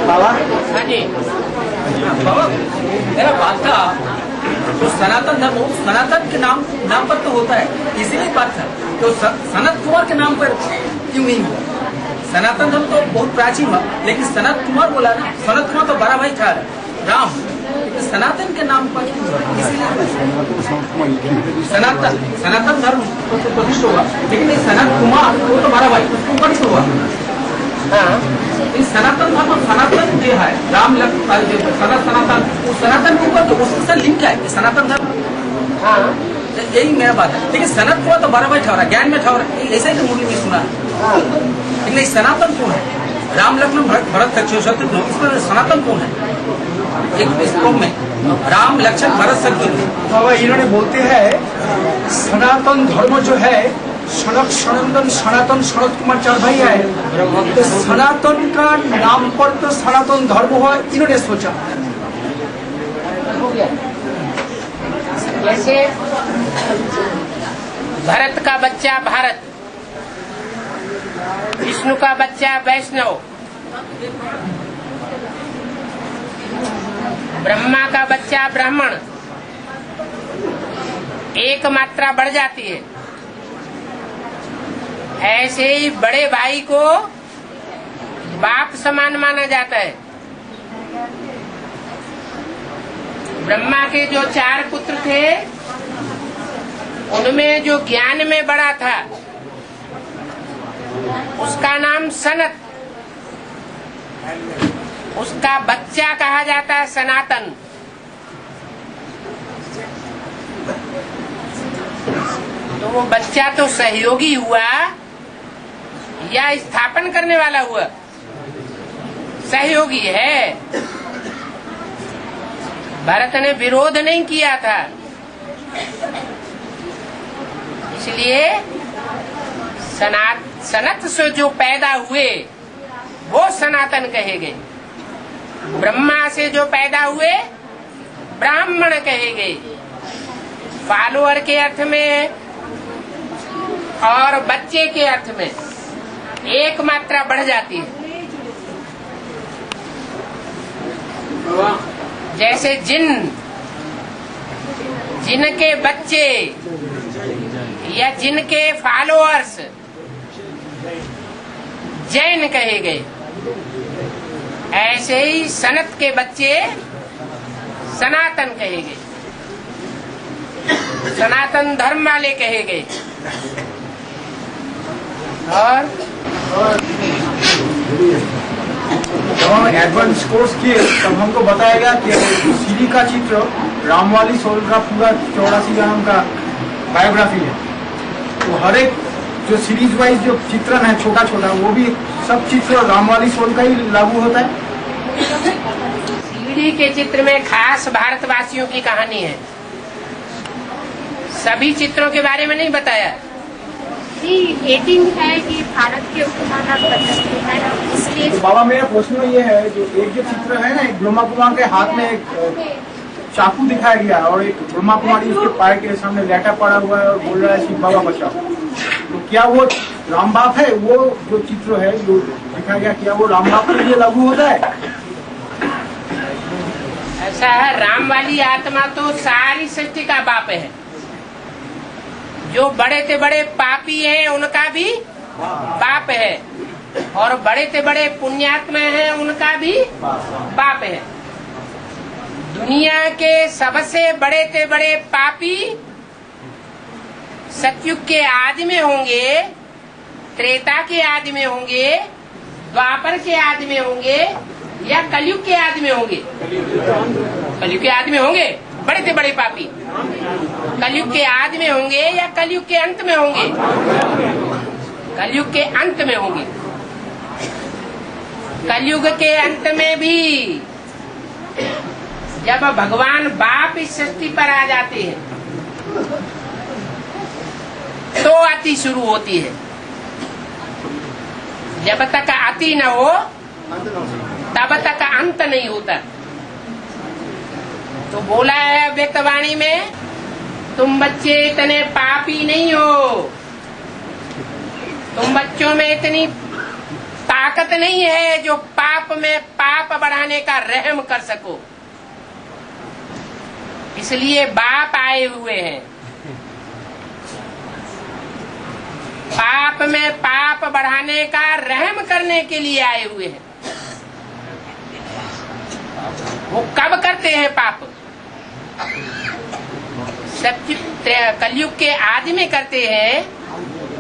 बाबा हाँ जी बाबा, मेरा बात था तो सनातन धर्म सनातन के नाम पर तो होता है, इसीलिए बात था तो सनत कुमार के नाम पर क्यों नहीं हुआ? सनातन धर्म तो बहुत प्राचीन हुआ, लेकिन सनत कुमार बोला ना, सनत कुमार तो बड़ा भाई था राम, लेकिन सनातन के नाम पर क्यों हुआ? इसीलिए सनातन धर्म तो प्रतिष्ठित हुआ, लेकिन सनत कुमार वो तो बड़ा भाई, उसको प्रतिष्ठित हुआ। सनातन धर्म सनातन जो है राम सनातन वो सनातन के ऊपर उसके साथ लिंक है सनातन धर्म। यही मेरा बात है, लेकिन सनत को तो बराबर ठहरा, ज्ञान में ठहरा, ऐसा ही तो मूवी में सुना है। लेकिन सनातन कौन है? राम लक्ष्मण भरत शत्रुघ्न, इसमें सनातन कौन है? एक श्लोक में राम लक्ष्मण भरत शत्रुघ्न। बाबा इन्होंने बोलते हैं सनातन धर्म जो है सनातन सनत कुमार चार भाई है, तो सनातन का नाम पर तो सनातन धर्म हुआ, इन्होंने सोचा। जैसे भरत का बच्चा भारत, विष्णु का बच्चा वैष्णव, ब्रह्मा का बच्चा ब्राह्मण, एक मात्रा बढ़ जाती है। ऐसे ही बड़े भाई को बाप समान माना जाता है। ब्रह्मा के जो 4 पुत्र थे, उनमें जो ज्ञान में बड़ा था उसका नाम सनत, उसका बच्चा कहा जाता है सनातन। तो वो बच्चा तो सहयोगी हुआ या स्थापन करने वाला हुआ? सहयोगी है। भरत ने विरोध नहीं किया था, इसलिए सनत से जो पैदा हुए वो सनातन कहे गए, ब्रह्मा से जो पैदा हुए ब्राह्मण कहे गए। फॉलोअर के अर्थ में और बच्चे के अर्थ में एक मात्रा बढ़ जाती है। जैसे जिनके बच्चे या जिनके फॉलोअर्स जैन कहे गए, ऐसे ही सनत के बच्चे सनातन कहे गए, सनातन धर्म वाले कहे गए। और जब हम एडवांस कोर्स किए तब हमको बताया गया कि सीरी का चित्र रामवाली सोल का पूरा 84 जन्म का बायोग्राफी है। तो हर एक जो सीरीज वाइज जो चित्रण है छोटा छोटा, वो भी सब चित्र रामवाली सोल का ही लागू होता है। सीढ़ी के चित्र में खास भारतवासियों की कहानी है, सभी चित्रों के बारे में नहीं बताया। 18 है कि भारत के उपमहाद्वीप है, इसलिए तो बाबा मेरा प्रश्न ये है, जो एक जो चित्र है ना, एक ब्रह्मा कुमार के हाथ में एक चाकू दिखाया गया और एक ब्रह्मा कुमारी उसके पैर के सामने लेटा पड़ा हुआ है और बोल रहा है शिव बाबा बचाओ, तो क्या वो राम बाप है? वो जो चित्र है जो दिखाया गया, क्या वो राम बाप के लिए लागू होता है? ऐसा है, राम वाली आत्मा तो सारी सृष्टि का बाप है। जो बड़े से बड़े पापी हैं उनका भी बाप है, और बड़े से बड़े पुण्यात्मा हैं उनका भी बाप है। दुनिया के सबसे बड़े से बड़े पापी सतयुग के आदि में होंगे, त्रेता के आदि में होंगे, द्वापर के आदि में होंगे या कलयुग के आदि में होंगे? कलयुग के आदि में होंगे बड़े से बड़े पापी। कलयुग के आदि में होंगे या कलयुग के अंत में होंगे? कलयुग के अंत में होंगे। कलयुग के अंत में भी जब भगवान बाप इस सृष्टि पर आ जाते हैं तो अति शुरू होती है। जब तक अति न हो तब तक अंत नहीं होता। तो बोला है व्यक्तवाणी में, तुम बच्चे इतने पापी नहीं हो, तुम बच्चों में इतनी ताकत नहीं है जो पाप में पाप बढ़ाने का रहम कर सको, इसलिए बाप आए हुए हैं। पाप में पाप बढ़ाने का रहम करने के लिए आए हुए हैं। वो कब करते हैं पाप? कलयुग के आदि में करते हैं,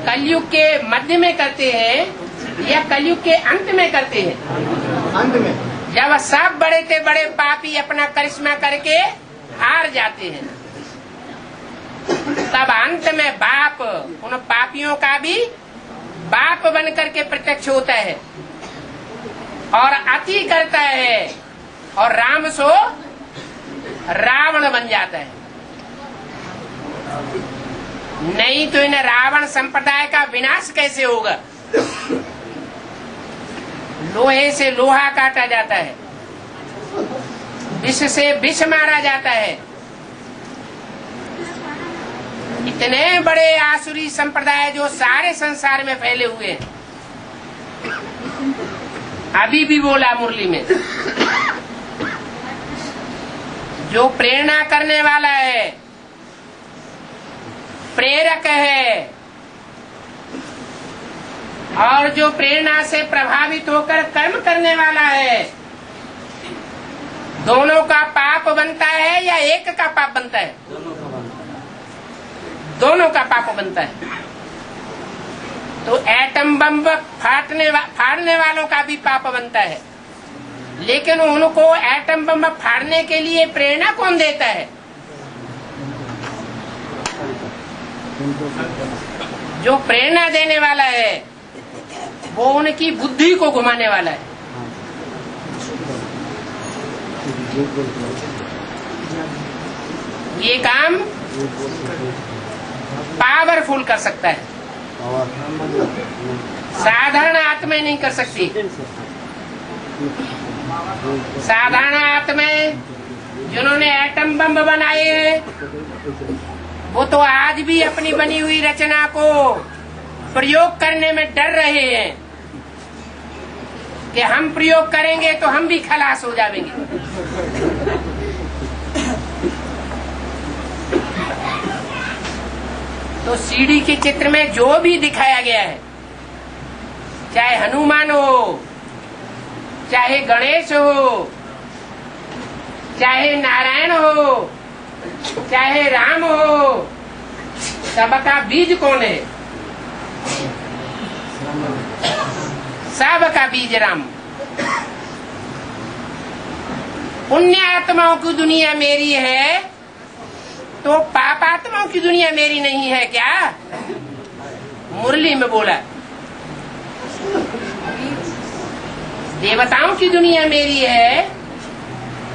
कलयुग के मध्य में करते हैं, या कलयुग के अंत में करते हैं? अंत में। जब सब बड़े से बड़े पापी अपना करिश्मा करके हार जाते हैं, तब अंत में बाप उन पापियों का भी बाप बन करके प्रत्यक्ष होता है और अति करता है, और राम सो रावण बन जाता है। नहीं तो इन रावण संप्रदाय का विनाश कैसे होगा? लोहे से लोहा काटा जाता है, विष से विष मारा जाता है। इतने बड़े आसुरी संप्रदाय जो सारे संसार में फैले हुए हैं। अभी भी बोला मुरली में, जो प्रेरणा करने वाला है, प्रेरक है, और जो प्रेरणा से प्रभावित होकर कर्म करने वाला है, दोनों का पाप बनता है या एक का पाप बनता है? दोनों का पाप बनता है। तो एटम बम फाड़ने वालों का भी पाप बनता है, लेकिन उनको एटम बम फाड़ने के लिए प्रेरणा कौन देता है? जो प्रेरणा देने वाला है वो उनकी बुद्धि को घुमाने वाला है। ये काम पावरफुल कर सकता है, साधारण आत्माएं नहीं कर सकती। साधारण आत्माएं जिन्होंने एटम बम बनाए हैं, वो तो आज भी अपनी बनी हुई रचना को प्रयोग करने में डर रहे हैं कि हम प्रयोग करेंगे तो हम भी खलास हो जाएंगे। तो सीढ़ी के चित्र में जो भी दिखाया गया है, चाहे हनुमान हो, चाहे गणेश हो, चाहे नारायण हो, चाहे राम हो, सबका बीज कौन है? सबका बीज राम। पुण्य आत्माओं की दुनिया मेरी है, तो पाप आत्माओं की दुनिया मेरी नहीं है क्या? मुरली में बोला। देवताओं की दुनिया मेरी है,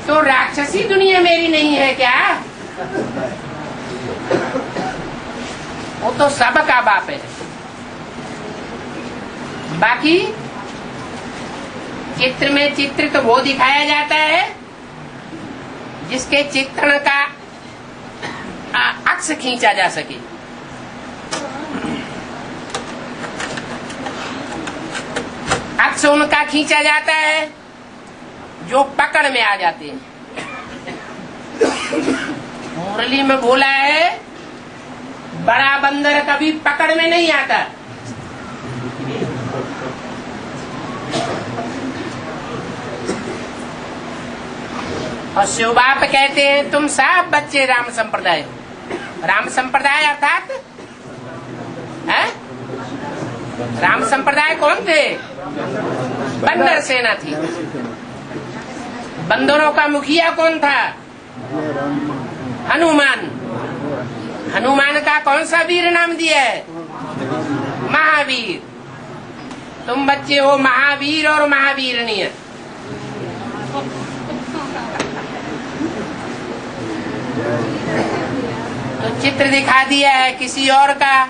तो राक्षसी दुनिया मेरी नहीं है क्या? वो तो सबका बाप है। बाकी चित्र में चित्र तो वो दिखाया जाता है जिसके चित्रण का अक्ष खींचा जा सके। अक्ष उनका खींचा जाता है जो पकड़ में आ जाते हैं। मुरली में बोला है, बड़ा बंदर कभी पकड़ में नहीं आता। और शिव बाप कहते हैं तुम सब बच्चे राम संप्रदाय हो। राम संप्रदाय अर्थात है? राम संप्रदाय कौन थे? बंदर सेना थी। बंदरों का मुखिया कौन था? हनुमान। हनुमान का कौन सा वीर नाम दिया है? महावीर। तुम बच्चे हो महावीर और महावीरनीय। तो चित्र दिखा दिया है किसी और का,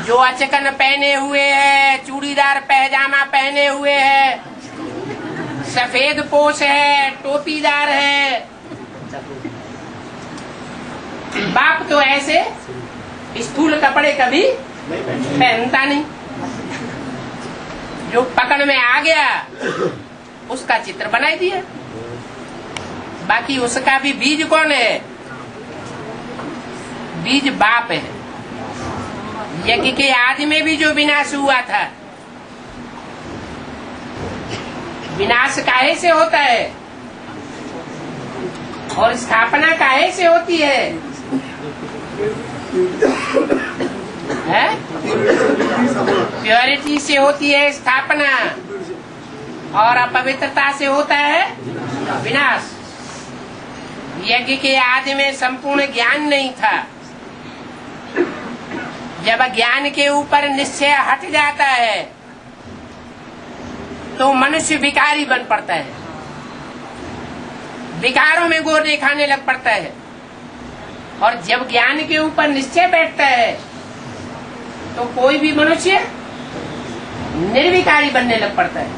जो अचकन पहने हुए है, चूड़ीदार पैजामा पहने हुए है, सफेद पोश है, टोपीदार है। बाप तो ऐसे स्थूल कपड़े कभी पहनता नहीं। जो पकड़ में आ गया उसका चित्र बना दिया। बाकी उसका भी बीज कौन है? बीज बाप है। यज्ञ के आदि में भी जो विनाश हुआ था, विनाश काहे से होता है और स्थापना काहे से होती है? प्योरिटी से होती है स्थापना और अपवित्रता से होता है विनाश। यज्ञ के आदि में संपूर्ण ज्ञान नहीं था। जब ज्ञान के ऊपर निश्चय हट जाता है तो मनुष्य विकारी बन पड़ता है, विकारों में गोर दिखाने लग पड़ता है। और जब ज्ञान के ऊपर निश्चय बैठता है तो कोई भी मनुष्य निर्विकारी बनने लग पड़ता है।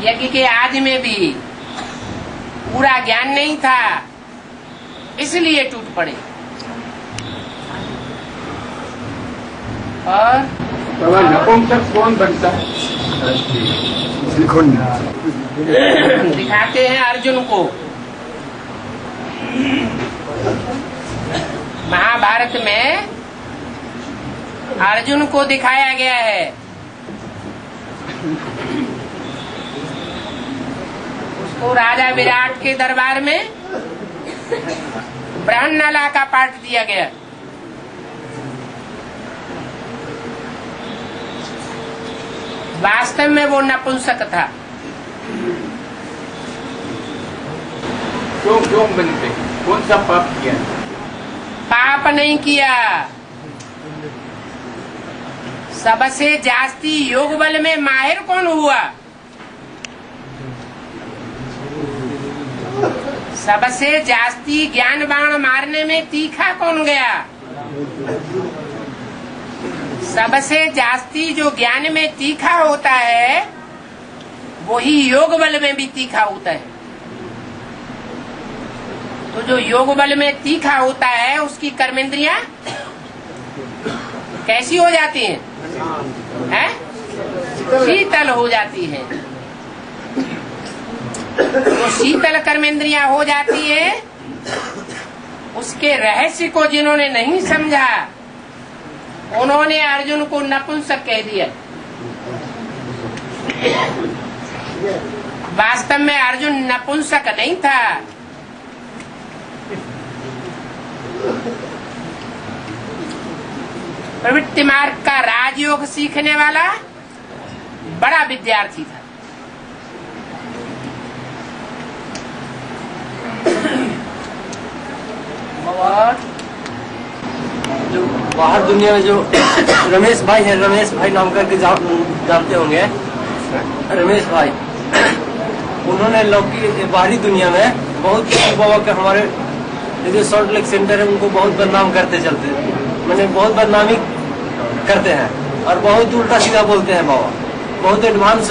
यज्ञ के आदि में भी पूरा ज्ञान नहीं था, इसलिए टूट पड़े। और नपुंसक कौन बनता है? दिखाते हैं अर्जुन को। महाभारत में अर्जुन को दिखाया गया है। उसको राजा विराट के दरबार में ब्रह्मनाला का पाठ दिया गया। वास्तव में वो नपुंसक था। क्यों बनते? कौन सा पाप किया? पाप नहीं किया। सबसे जास्ती योग बल में माहिर कौन हुआ? सबसे जास्ती ज्ञान बाण मारने में तीखा कौन गया? सबसे जास्ती जो ज्ञान में तीखा होता है वही योग बल में भी तीखा होता है। तो जो योग बल में तीखा होता है उसकी कर्मेंद्रियां कैसी हो जाती हैं? शीतल हो जाती है। तो शीतल कर्मेंद्रियां हो जाती है। उसके रहस्य को जिन्होंने नहीं समझा उन्होंने अर्जुन को नपुंसक कह दिया। वास्तव में अर्जुन नपुंसक नहीं था। प्रवृत्ति मार्ग का राजयोग सीखने वाला बड़ा विद्यार्थी था। और जो बाहर दुनिया में जो रमेश भाई है, रमेश भाई नाम करके जानते होंगे, रमेश भाई, उन्होंने लौकी बाहरी दुनिया में बहुत बाबा के हमारे जो सॉल्ट लेक सेंटर है उनको बहुत बदनाम करते चलते, मैंने बहुत बदनामी करते हैं और बहुत उल्टा सीधा बोलते हैं बाबा। बहुत एडवांस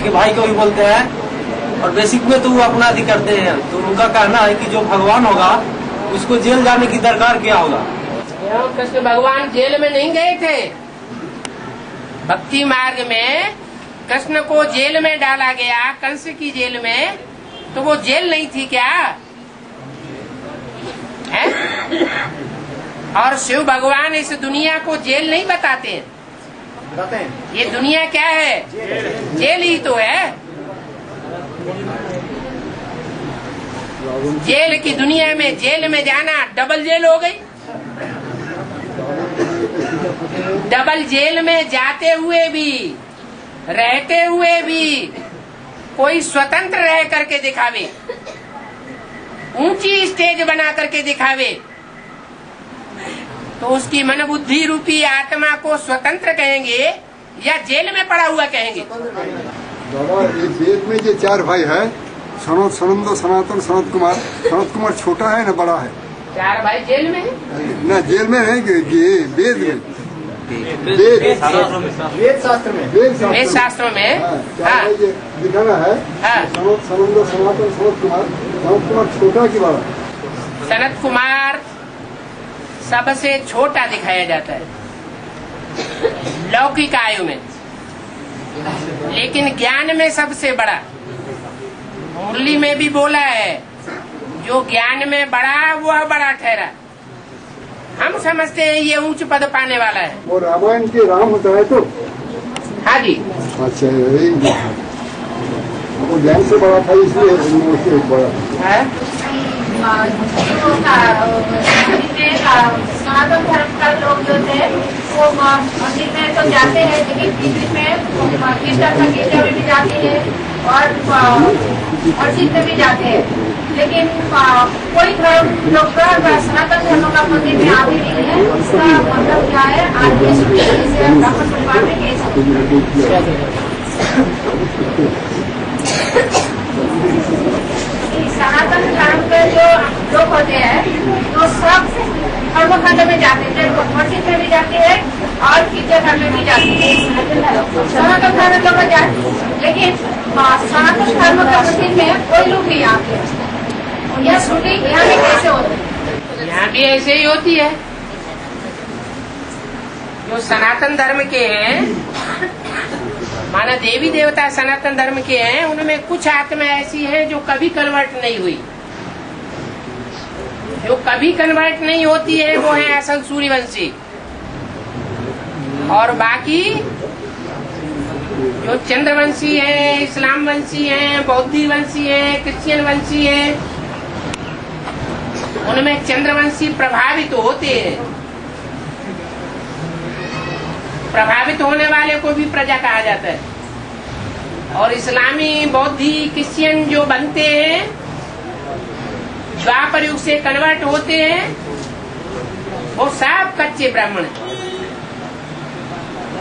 के भाई को भी बोलते हैं और बेसिक में तो वो अपना अधिक करते हैं। तो उनका कहना है कि जो भगवान होगा उसको जेल जाने की दरकार क्या होगा? कृष्ण भगवान जेल में नहीं गए थे। भक्ति मार्ग में कृष्ण को जेल में डाला गया, कंस की जेल में। तो वो जेल नहीं थी क्या? है? और शिव भगवान इस दुनिया को जेल नहीं बताते हैं। ये दुनिया क्या है? जेल ही तो है। जेल की दुनिया में जेल में जाना डबल जेल हो गई। डबल जेल में जाते हुए भी, रहते हुए भी कोई स्वतंत्र रह करके दिखावे, ऊंची स्टेज बना करके दिखावे, तो उसकी मन बुद्धि रूपी आत्मा को स्वतंत्र कहेंगे या जेल में पड़ा हुआ कहेंगे? बाबा, ये वेद में जो चार भाई है, सनत, सनंद, सनातन, सनत कुमार छोटा है न बड़ा है? चार भाई जेल में है ना? जेल में है कि वेद में? वेद शास्त्र में, वेद शास्त्रों में चार भाई दिखाना है। सनत, सनंद, सनातन, सनत कुमार छोटा की बड़ा? सनत कुमार सबसे छोटा दिखाया जाता है। लौकिक आयु में, लेकिन ज्ञान में सबसे बड़ा। मुरली में भी बोला है, जो ज्ञान में बड़ा वह बड़ा ठहरा। हम समझते हैं ये उच्च पद पाने वाला है। और रामायण के राम होता है तो हाँ जी, अच्छा, वो ज्ञान से बड़ा था इसलिए उससे बड़ा है। सनातन धर्म का लोग जो थे वो मंदिर में तो जाते हैं, लेकिन मंदिर में गिरजा में भी जाते हैं और मस्जिद में भी जाते हैं। लेकिन कोई धर्म लोग का सनातन धर्म का मंदिर में आते नहीं है। इसका मतलब क्या है? आज ये ब्राह्मण परिवार में सनातन धर्म के जो लोग होते हैं वो सब कर्मकांड में जाते हैं, मस्जिद में भी जाते हैं और गिरजाघर में भी जाते हैं। सनातन धर्म लोग जाते, लेकिन सनातन धर्म का मस्जिद में कोई लोग नहीं आते। यह शूटिंग यहाँ भी कैसे होती है? यहाँ भी ऐसे ही होती है। जो सनातन धर्म के हैं, माना देवी देवता सनातन धर्म के हैं, उनमें कुछ आत्मा ऐसी हैं जो कभी कन्वर्ट नहीं हुई। जो कभी कन्वर्ट नहीं होती है वो है असल सूर्यवंशी। और बाकी जो चंद्रवंशी है, इस्लाम वंशी है, बौद्धी वंशी है, क्रिश्चियन वंशी है, उनमें चंद्रवंशी प्रभावित होते हैं। प्रभावित होने वाले को भी प्रजा कहा जाता है। और इस्लामी, बौद्धि, क्रिश्चियन जो बनते हैं, द्वापर युग से कन्वर्ट होते हैं, वो सब कच्चे ब्राह्मण हैं।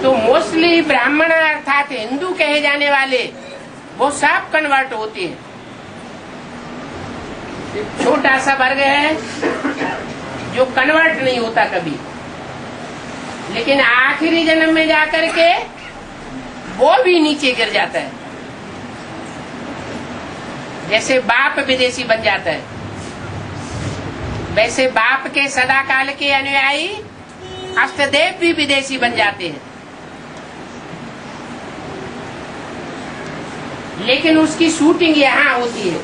तो मोस्टली ब्राह्मण अर्थात हिंदू कहे जाने वाले वो सब कन्वर्ट होते हैं। छोटा सा वर्ग है जो कन्वर्ट नहीं होता कभी, लेकिन आखिरी जन्म में जाकर के वो भी नीचे गिर जाता है। जैसे बाप विदेशी बन जाता है, वैसे बाप के सदाकाल के अनुयायी अष्टदेव भी विदेशी बन जाते हैं। लेकिन उसकी शूटिंग यहाँ होती है।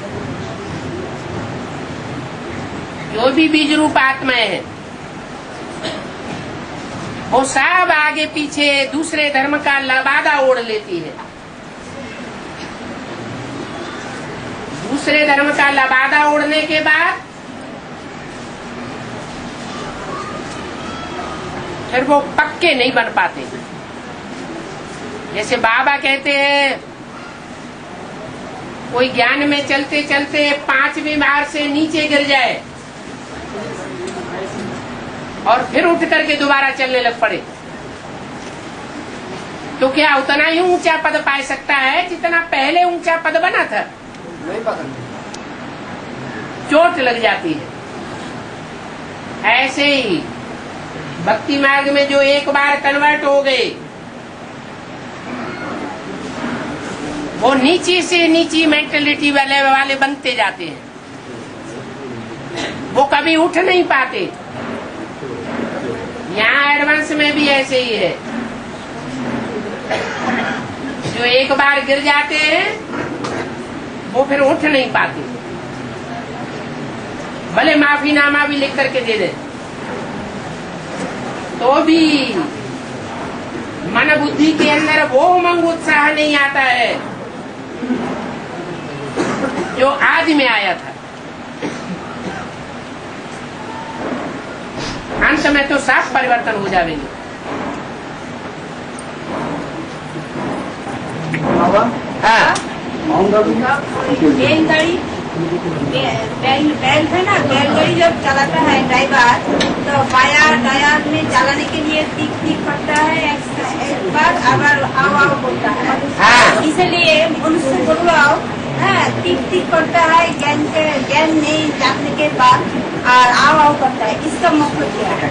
जो भी बीज रूप आत्माएं हैं वो सब आगे पीछे दूसरे धर्म का लबादा ओढ़ लेती है। दूसरे धर्म का लबादा ओढ़ने के बाद फिर वो पक्के नहीं बन पाते। जैसे बाबा कहते हैं, कोई ज्ञान में चलते चलते 5वीं बार से नीचे गिर जाए और फिर उठ करके दोबारा चलने लग पड़े, तो क्या उतना ही ऊंचा पद पा सकता है जितना पहले ऊंचा पद बना था? नहीं पता, चोट लग जाती है। ऐसे ही भक्ति मार्ग में जो एक बार कन्वर्ट हो गए, वो नीचे से नीची मेंटेलिटी वाले बनते जाते हैं। वो कभी उठ नहीं पाते। यहाँ एडवांस में भी ऐसे ही है। जो एक बार गिर जाते हैं वो फिर उठ नहीं पाते, भले माफीनामा भी लिख करके दे दे तो भी मन बुद्धि के अंदर वो उमंग उत्साह नहीं आता है जो आदि में आया था। अंत में तो साफ परिवर्तन हो जाएंगे। हाँ, बैल है ना, बैलगाड़ी जब चलाता है ड्राइवर, तो बाया टायर में चलाने के लिए टिक टिक करता है, एक बार अगर आवाज बोलता है। हाँ। इसलिए उनसे बोलवाओ, टिक टिक करता है, ज्ञान नहीं जानने के बाद और आवाज करता है। इसका मतलब क्या है?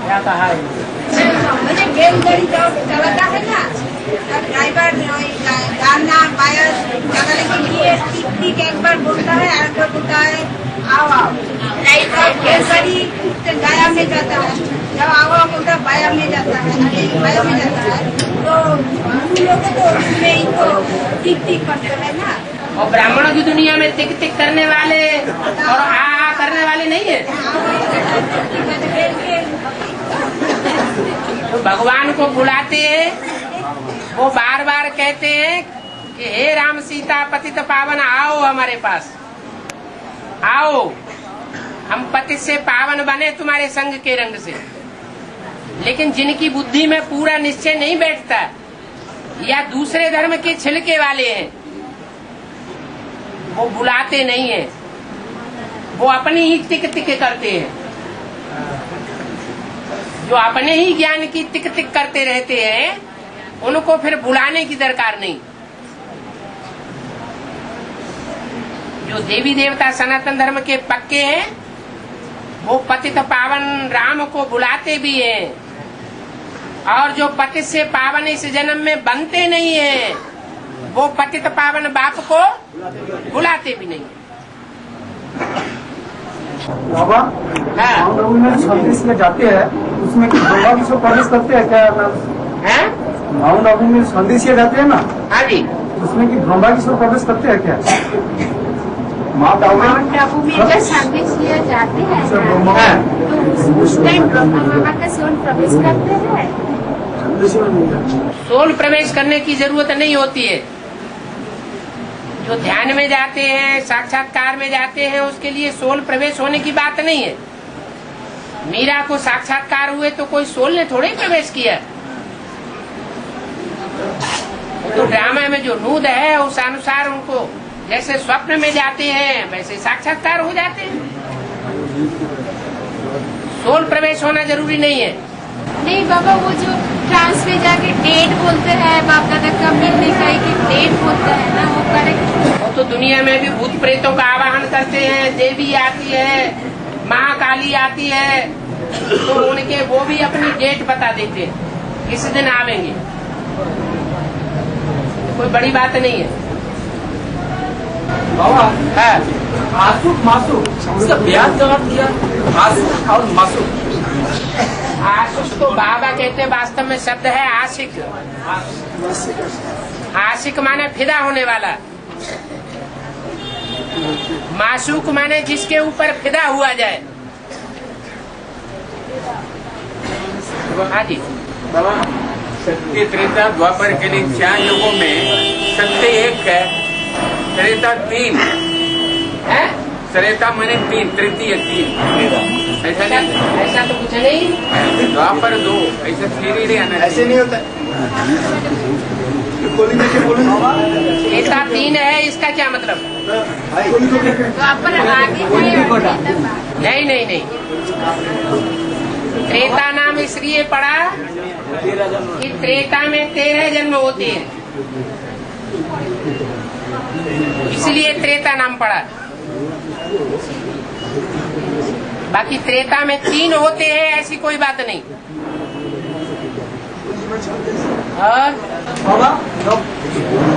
क्या कहा है? मुझे बैलगाड़ी जब चलाता है ना, ड्राइवर गाड़ी दाना पाया लगाने के लिए टिक एक बार बोलता है, एक बार बोलता है आओ आओ। केसरी गाया में जाता है, जब आओ बोलता है बाया में जाता है, बाया में जाता है। तो हम लोग तो उसमें इनको टिक टिक करते हैं ना। और ब्राह्मणों की दुनिया में टिक टिक करने वाले और आ करने वाले नहीं है। तो भगवान को बुलाते हैं, वो बार बार कहते हैं कि हे राम सीता पतित पावन आओ हमारे पास आओ, हम पतित से पावन बने तुम्हारे संग के रंग से। लेकिन जिनकी बुद्धि में पूरा निश्चय नहीं बैठता या दूसरे धर्म के छिलके वाले हैं, वो बुलाते नहीं है, वो अपनी ही टिक टिक करते हैं। जो अपने ही ज्ञान की टिक टिक करते रहते हैं, उनको फिर बुलाने की दरकार नहीं। जो देवी देवता सनातन धर्म के पक्के हैं, वो पतित पावन राम को बुलाते भी हैं, और जो पतित से पावन इस जन्म में बनते नहीं हैं, वो पतित पावन बाप को बुलाते भी नहीं। बाबा हम लोग में संदेश में जाते हैं, उसमें ब्रह्मा विष्णु प्रवेश करते हैं क्या? हैं? हम लोग में संदेश जाते हैं ना, हाँ जी। उसमें कि ब्रह्मा विष्णु प्रवेश करते हैं क्या? माउंट आबू में जब शादी किया जाते हैं तो उस टाइम ब्रह्मा बाबा का सोल प्रवेश करते हैं। सोल प्रवेश करने की जरूरत नहीं होती है। जो ध्यान में जाते हैं, साक्षात्कार में जाते हैं, उसके लिए सोल प्रवेश होने की बात नहीं है। मीरा को साक्षात्कार हुए तो कोई सोल ने थोड़े ही प्रवेश किया। तो ड्रामा में जो नूद है उस अनुसार उनको जैसे स्वप्न में जाते हैं वैसे साक्षात्कार हो जाते हैं। सोल प्रवेश होना जरूरी नहीं है। नहीं बाबा, वो जो ट्रांस में जाके डेट बोलते हैं, बाप दादा का मिलने का एक डेट बोलते हैं ना, वो करेक्ट? वो तो दुनिया में भी भूत प्रेतों का आवाहन करते हैं, देवी आती है, महाकाली आती है, तो उनके वो भी अपनी डेट बता देते हैं, किस दिन आवेंगे। कोई बड़ी बात नहीं है। बाबा है आसुक मासुक इसका ब्याज जवाब दिया। आसुक और मासुक, आशिक तो बाबा कहते हैं वास्तव में शब्द है आशिक। आशिक माने फिदा होने वाला, मासूक माने जिसके ऊपर फिदा हुआ जाए। हाँ जी। बाबा सत्य त्रेता द्वापर के लिए 4 युगों में सत्य एक है, त्रेता 3 है? त्रेता माने 3, तृतीय 3 ऐसा नहीं, ऐसा तो कुछ नहीं। द्वापर 2 ऐसा धीरे आना ऐसे नहीं होता। त्रेता 3 है, इसका क्या मतलब? तो आप पर आगे नहीं नहीं नहीं, त्रेता नाम इसलिए पड़ा कि त्रेता में 13 जन्म होते हैं, इसलिए त्रेता नाम पड़ा। बाकी त्रेता में 3 होते हैं ऐसी कोई बात नहीं। और बाबा जब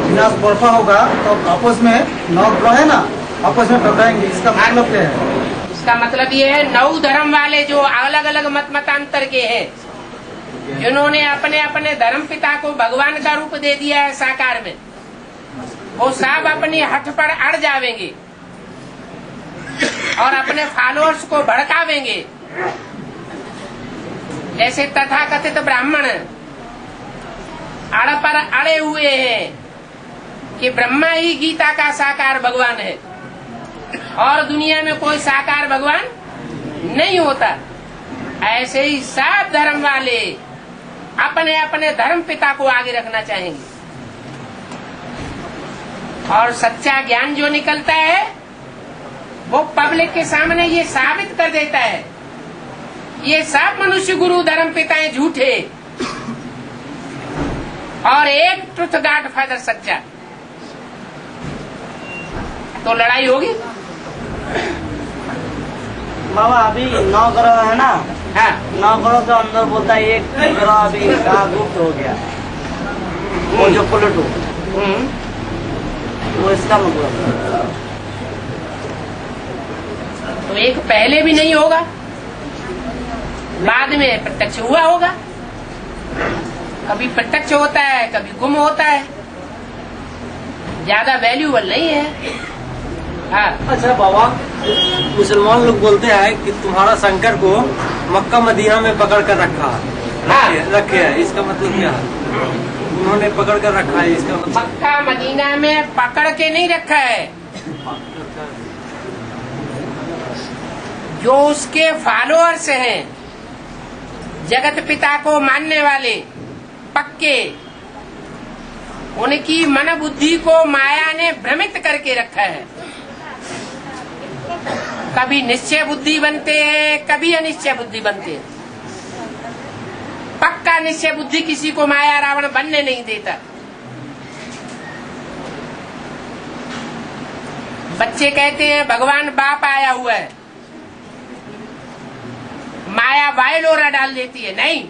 विनाश बर्फा होगा तो आपस में 9 ग्रह है ना, आपस में टकराएंगे, इसका मतलब क्या है? इसका मतलब ये है 9 धर्म वाले जो अलग अलग मतांतर के हैं, जिन्होंने अपने अपने धर्म पिता को भगवान का रूप दे दिया है साकार में, वो सब अपनी हठ पर अड़ जावेंगे और अपने फॉलोअर्स को भड़कावेंगे। जैसे तथाकथित ब्राह्मण अड़ पर अड़े हुए हैं कि ब्रह्मा ही गीता का साकार भगवान है और दुनिया में कोई साकार भगवान नहीं होता। ऐसे ही सब धर्म वाले अपने अपने धर्म पिता को आगे रखना चाहेंगे और सच्चा ज्ञान जो निकलता है वो पब्लिक के सामने ये साबित कर देता है ये सब मनुष्य गुरु धर्म पिताएं झूठे और एक ट्रुथ गॉड फादर सच्चा। तो लड़ाई होगी। बाबा अभी 9 ग्रह है ना, हाँ 9 ग्रह के अंदर बोलता है एक ग्रह अभी गुप्त हो गया, वो जो प्लूटो। वो इसका मतलब। तो एक पहले भी नहीं होगा, बाद में प्रत्यक्ष हुआ होगा। कभी प्रत्यक्ष होता है, कभी गुम होता है, ज्यादा वैल्यूबल नहीं है। हाँ। अच्छा बाबा, मुसलमान लोग बोलते हैं कि तुम्हारा शंकर को मक्का मदीना में पकड़ कर रखा है, रखे है, इसका मतलब क्या है? उन्होंने पकड़ कर रखा है, इसका मतलब? मक्का मदीना में पकड़ के नहीं रखा है, जो उसके फॉलोअर्स हैं, जगत पिता को मानने वाले पक्के, उनकी मन बुद्धि को माया ने भ्रमित करके रखा है। कभी निश्चय बुद्धि बनते हैं, कभी अनिश्चय बुद्धि बनते हैं। पक्का निश्चय बुद्धि किसी को माया रावण बनने नहीं देता। बच्चे कहते हैं भगवान बाप आया हुआ है, माया वायलोरा डाल देती है। नहीं,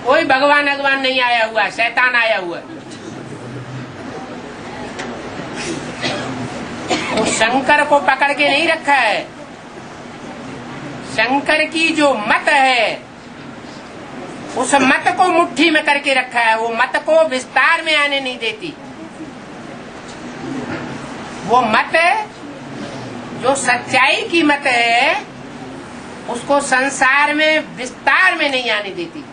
कोई भगवान नहीं आया हुआ, शैतान आया हुआ है। तो शंकर को पकड़ के नहीं रखा है। शंकर की जो मत है, उस मत को मुट्ठी में करके रखा है। वो मत को विस्तार में आने नहीं देती। वो मत जो सच्चाई की मत है, उसको संसार में विस्तार में नहीं आने देती।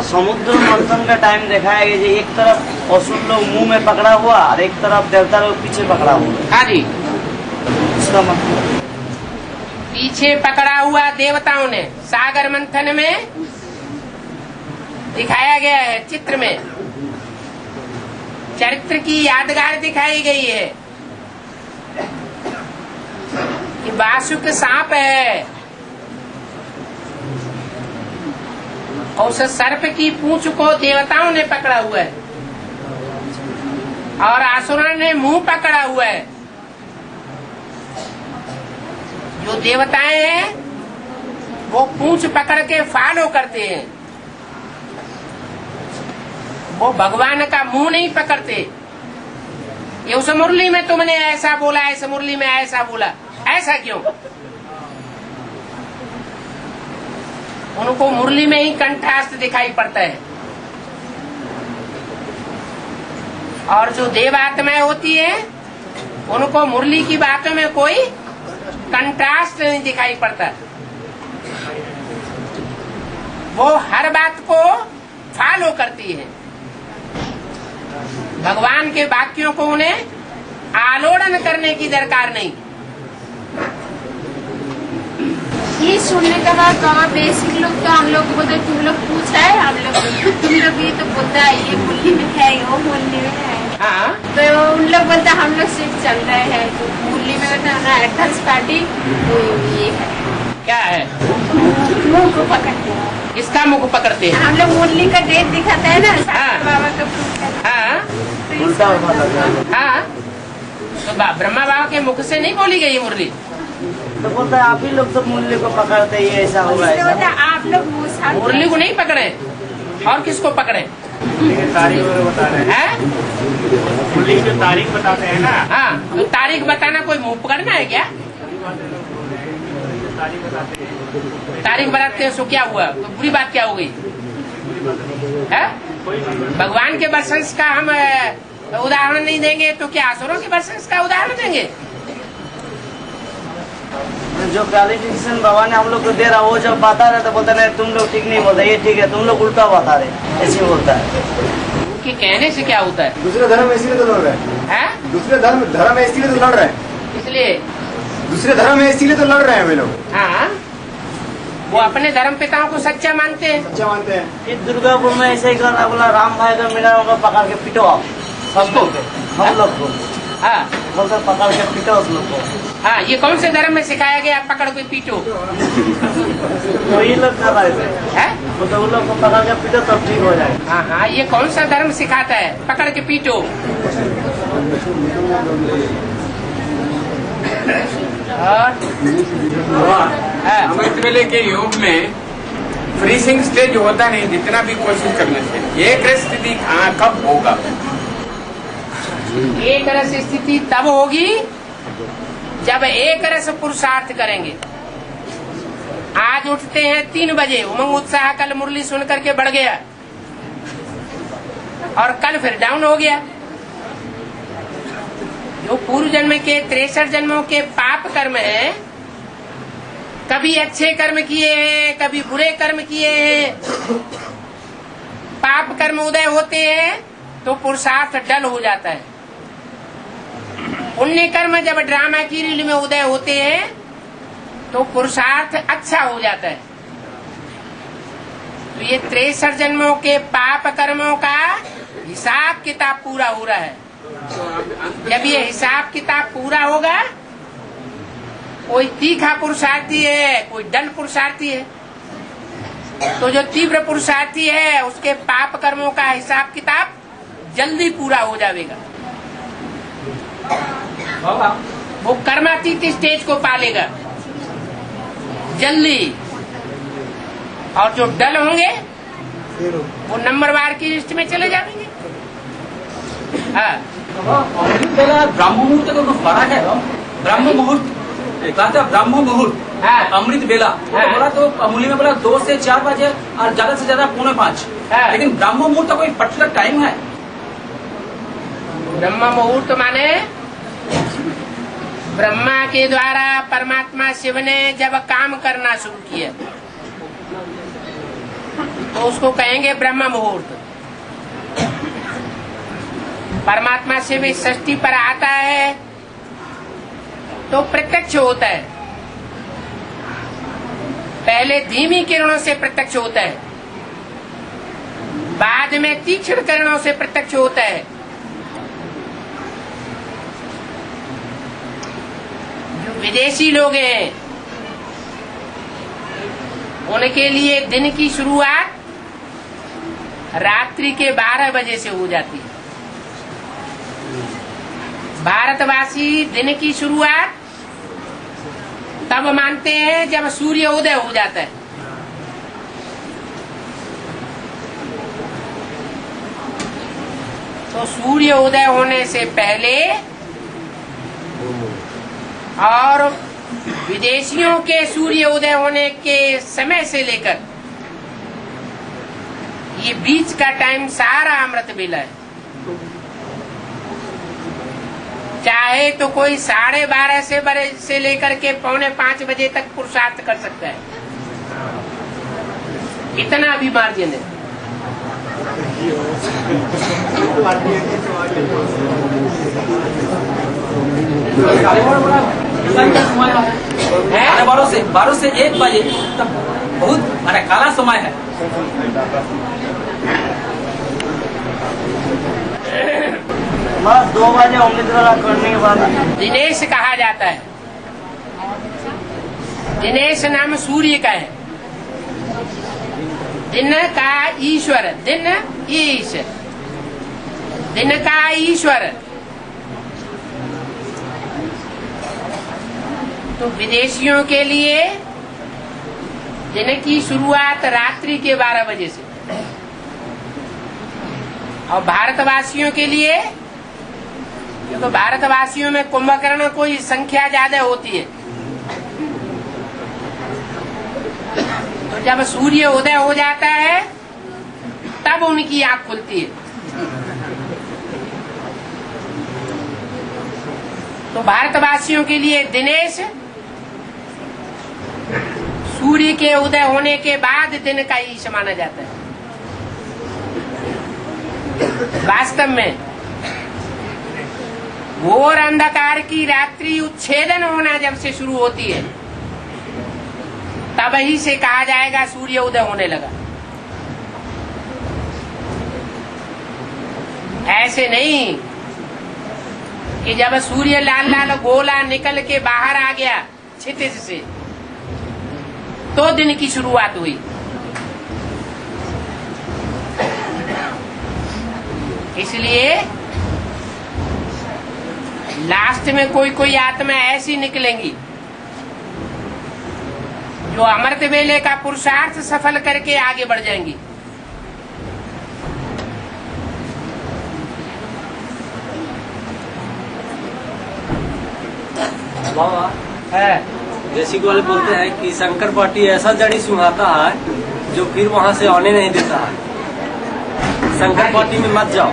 समुद्र मंथन का टाइम देखा है कि एक तरफ असुर लोग मुंह में पकड़ा हुआ और एक तरफ देवता लोग पीछे पकड़ा हुआ। हाँ जी, इसका मतलब पीछे पकड़ा हुआ देवताओं ने सागर मंथन में दिखाया गया है। चित्र में चरित्र की यादगार दिखाई गई है कि वासुक सांप है, और उस सर्प की पूंछ को देवताओं ने पकड़ा हुआ है और आसुरों ने मुंह पकड़ा हुआ है। जो देवताएं हैं वो पूंछ पकड़ के फॉलो करते हैं, वो भगवान का मुंह नहीं पकड़ते। ये उस मुरली में तुमने ऐसा बोला, इस मुरली में ऐसा बोला, ऐसा क्यों? उनको मुरली में ही कंट्रास्ट दिखाई पड़ता है। और जो देवात्माएं होती है, उनको मुरली की बातों में कोई कंट्रास्ट नहीं दिखाई पड़ता। वो हर बात को फॉलो करती है। भगवान के वाक्यों को उन्हें आलोड़न करने की दरकार नहीं। ये सुनने के बाद बाबा बेसिक लोग तो हम लोग को बोलते, तुम लोग पूछा है, हम लोग तुम लोग ये तो बोलता है ये मुरली में है, वो मुरली में है। हाँ, तो उन लोग बोलते हम लोग सिर्फ चल रहे हैं, तो मुरली में बोलते ना एथल्स पार्टी, तो ये है क्या है? मुंह को पकड़ते हैं। इसका मुख पकड़ते हैं। हम लोग मुरली का डेट दिखाते है ना, हाँ। बाबा का प्रूफ करते हैं। हाँ तो उल्टा हाँ, तो ब्रह्मा बाबा के मुख से नहीं बोली गई मुरली। तो बोलता है आप ही लोग तो मुरली को पकड़ते ही ऐसा होगा, इसलिए बोलता ऐसा है आप लोग मुँह साफ मुरली को नहीं पकड़े, और किसको पकड़े? तारीख बता रहे हैं, हैं? मुरली की तारीख बताते हैं ना। हाँ, तो तारीख बताना कोई मुंह पकड़ना है क्या? तारीख बताते हैं सो क्या हुआ? तो बुरी बात क्या हो गई है? भगवान के वर्षंस का हम उदाहरण नहीं देंगे तो क्या असुरों के वर्षंस का उदाहरण देंगे? जो क्वालिफिकेशन बाबा ने हम लोग को दे रहा, वो जब बता रहे तो बोलता नहीं तुम लोग ठीक नहीं बोलते, ये ठीक है, तुम लोग उल्टा बता रहे, ऐसे बोलता है। उनके कहने से क्या होता है? दूसरे धर्म में इसीलिए तो लड़ रहे हैं, दूसरे धर्म है इसीलिए तो लड़ रहे हैं, इसलिए दूसरे धर्म है इसीलिए तो लड़ रहे हैं वे लोग। हाँ, वो अपने धर्म पिताओं को सच्चा मानते हैं। अच्छा मानते हैं। फिर दुर्गापुर में ऐसे ही करना, बोला राम भाई का मिला होगा, पकड़ के पीटो आप सब लोग, हम लोग को हाँ बोलते पकड़ के पीटो उस लोग को। हाँ, ये कौन से धर्म में सिखाया गया पकड़ के पीटो? तो ये लोग कर रहे थे, है? तो उन लोग को पकड़ के पीटो तब ठीक हो जाए। हाँ हाँ, ये कौन सा धर्म सिखाता है पकड़ के पीटो? और अमृत वेले के योग में फ्रीजिंग स्टेज होता नहीं, जितना भी कोशिश करने से एक स्थिति कब होगा एक रस स्थिति तब होगी जब एक रस पुरुषार्थ करेंगे। आज उठते हैं 3 बजे, उमंग उत्साह कल मुरली सुन करके बढ़ गया और कल फिर डाउन हो गया। जो पूर्व जन्म के 63 जन्मों के पाप कर्म हैं, कभी अच्छे कर्म किए हैं, कभी बुरे कर्म किए हैं। पाप कर्म उदय होते हैं तो पुरुषार्थ डल हो जाता है। पुण्य कर्म जब ड्रामा की रील में उदय होते हैं तो पुरुषार्थ अच्छा हो जाता है। तो ये 63 जन्मों के पाप कर्मों का हिसाब किताब पूरा हो रहा है। जब ये हिसाब किताब पूरा होगा, कोई तीखा पुरुषार्थी है, कोई डल पुरुषार्थी है, तो जो तीव्र पुरुषार्थी है उसके पाप कर्मों का हिसाब किताब जल्दी पूरा हो जाएगा। वो कर्मातीत स्टेज को पालेगा जल्दी। और जो डल होंगे वो नंबरवार की लिस्ट में चले जाएंगे। हाँ, अमृत बेला ब्रह्म मुहूर्त का कुछ फर्क है? ब्रह्म मुहूर्त कहते हैं, ब्रह्म मुहूर्त, हाँ। अमृत बेला हाँ। बोला तो अमूल्य में बोला 2 से 4 बजे और ज्यादा से ज्यादा 4:45। हाँ। लेकिन ब्रह्म मुहूर्त का कोई पर्टिकुलर टाइम है? ब्रह्म मुहूर्त माने ब्रह्मा के द्वारा परमात्मा शिव ने जब काम करना शुरू किया तो उसको कहेंगे ब्रह्म मुहूर्त। परमात्मा शिव इस सृष्टि पर आता है तो प्रत्यक्ष होता है। पहले धीमी किरणों से प्रत्यक्ष होता है, बाद में तीक्ष्ण किरणों से प्रत्यक्ष होता है। जो विदेशी लोग हैं उनके लिए दिन की शुरुआत रात्रि के 12 बजे से हो जाती है। भारतवासी दिन की शुरुआत तब मानते हैं जब सूर्य उदय हो जाता है। तो सूर्य उदय होने से पहले और विदेशियों के सूर्य उदय होने के समय से लेकर ये बीच का टाइम सारा अमृत बेला है। चाहे तो कोई 12:30 से लेकर के 4:45 बजे तक पुरुषार्थ कर सकता है। इतना भी मार्जिन है। है 12 से 1 बजे तक बहुत काला समय है। बस 2 बजे अमृत वाला करने के बाद दिनेश कहा जाता है। दिनेश नाम सूर्य का है। दिन का ईश्वर, दिन ईश, दिन का ईश्वर। तो विदेशियों के लिए दिन की शुरुआत रात्रि के 12 बजे से, और भारतवासियों के लिए, क्योंकि भारतवासियों में कुंभकर्ण कोई संख्या ज्यादा होती है, तो जब सूर्य उदय हो जाता है तब उनकी आंख खुलती है। तो भारतवासियों के लिए दिनेश सूर्य के उदय होने के बाद दिन का ईश माना जाता है। वास्तव में घोर अंधकार की रात्रि उच्छेदन होना जब से शुरू होती है तब ही से कहा जाएगा सूर्य उदय होने लगा। ऐसे नहीं कि जब सूर्य लाल लाल गोला निकल के बाहर आ गया क्षितिज से तो दिन की शुरुआत हुई। इसलिए लास्ट में कोई कोई आत्मा ऐसी निकलेंगी जो अमृत वेले का पुरुषार्थ सफल करके आगे बढ़ जाएंगी। बाबा हाँ, बेसिक वाले बोलते हैं कि शंकर पार्टी ऐसा जड़ी सुंघाता है जो फिर वहाँ से आने नहीं देता है। शंकर पार्टी में मत जाओ,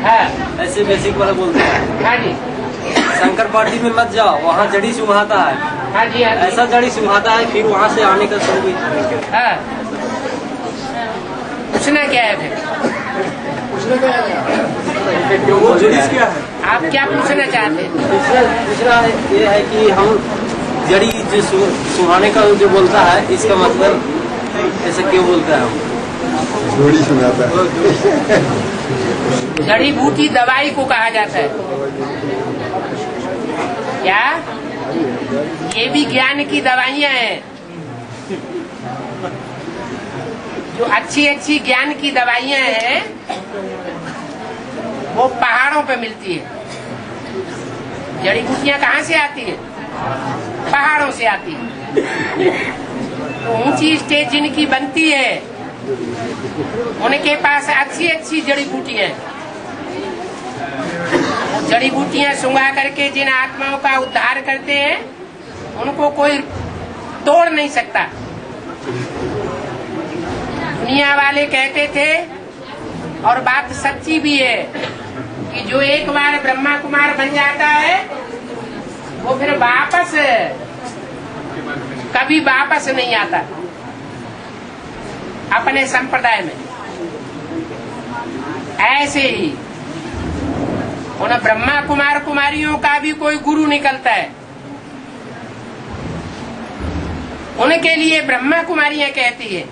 हाँ, ऐसे बेसिक वाले बोलते हैं। हाँ जी, शंकर पार्टी में मत जाओ, वहाँ जड़ी सुंघाता है। हाँ जी, हाँ जी, ऐसा जड़ी सुंघाता है फिर वहाँ से आने का शुरू करेंगे। हाँ। पूछना क्या है फिर? क्या है? आप क्या पूछना चाहते हैं? दूसरा ये है कि हम जड़ी जो सुहाने का जो बोलता है इसका मतलब ऐसा क्यों बोलता है? जोड़ी सुनाता है। जड़ी बूटी दवाई को कहा जाता है क्या? ये भी ज्ञान की दवाइयाँ हैं। जो अच्छी अच्छी ज्ञान की दवाइयाँ हैं वो पहाड़ों पे मिलती है। जड़ी बूटियाँ कहाँ से आती है? पहाड़ों से आती है। तो ऊंची स्टेज जिनकी बनती है उनके पास अच्छी अच्छी जड़ी बूटियाँ, जड़ी बूटियाँ सुंघा करके जिन आत्माओं का उद्धार करते हैं उनको कोई तोड़ नहीं सकता। दुनिया वाले कहते थे और बात सच्ची भी है कि जो एक बार ब्रह्मा कुमार बन जाता है वो फिर वापस कभी वापस नहीं आता अपने संप्रदाय में। ऐसे ही उन ब्रह्मा कुमार कुमारियों का भी कोई गुरु निकलता है। उनके लिए ब्रह्मा कुमारियां कहती है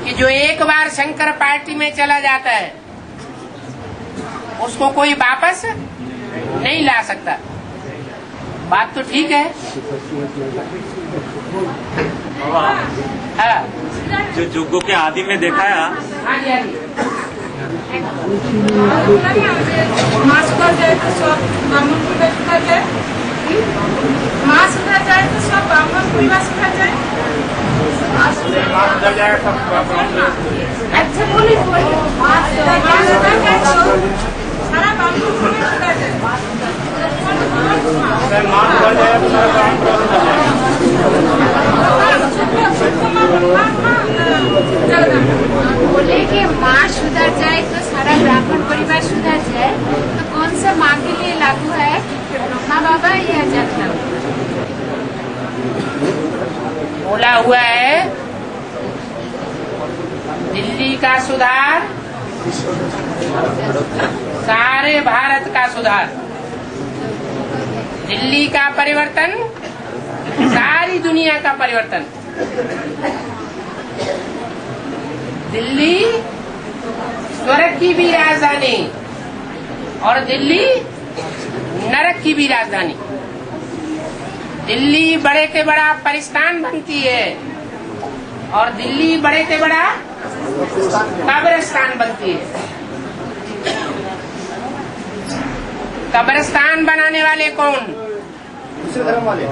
कि जो एक बार शंकर पार्टी में चला जाता है उसको कोई वापस नहीं ला सकता। बात तो ठीक है। हाँ, जो जुगों के आदि में देखा है। हाँ जी, हाँ जी। माँ सुधर जाए तो सब ब्राह्मण परिवार सुधर जाए। माँ सुधर जाए तो सब ब्राह्मण परिवार सुधर जाए। अच्छा बोली माँ सुधर जाए तो सारा ब्राह्मण परिवार बोले कि माँ सुधर जाए तो सारा ब्राह्मण परिवार सुधर जाए, तो कौन सा माँ के लिए लागू है? ब्रह्मा बाबा या जनता? बोला हुआ है दिल्ली का सुधार सारे भारत का सुधार, दिल्ली का परिवर्तन सारी दुनिया का परिवर्तन। दिल्ली स्वर्ग की भी राजधानी और दिल्ली नरक की भी राजधानी। दिल्ली बड़े से बड़ा परिस्थान बनती है और दिल्ली बड़े से बड़ा कब्रिस्तान बनती है। कब्रिस्तान बनाने वाले कौन? दूसरे धर्म वाले।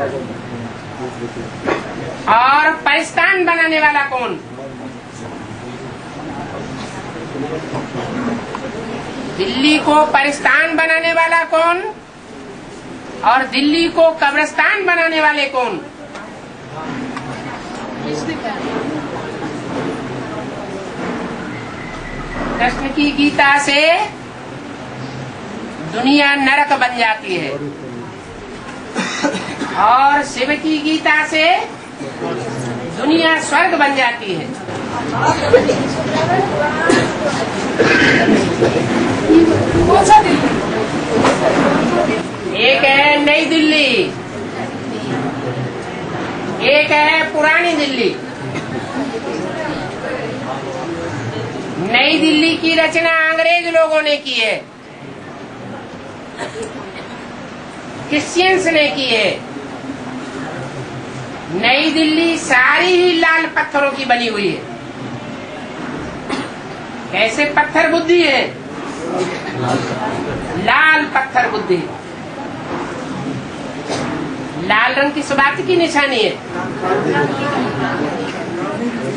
और परिस्थान बनाने वाला कौन? दिल्ली को परिस्थान बनाने वाला कौन और दिल्ली को कब्रिस्तान बनाने वाले कौन? कृष्ण की गीता से दुनिया नरक बन जाती है और शिव की गीता से दुनिया स्वर्ग बन जाती है। एक है नई दिल्ली, एक है पुरानी दिल्ली। नई दिल्ली की रचना अंग्रेज लोगों ने की है, क्रिश्चियंस ने की है। नई दिल्ली सारी ही लाल पत्थरों की बनी हुई है। कैसे पत्थर बुद्धि है? लाल पत्थर बुद्धि। लाल रंग किस बात की निशानी है?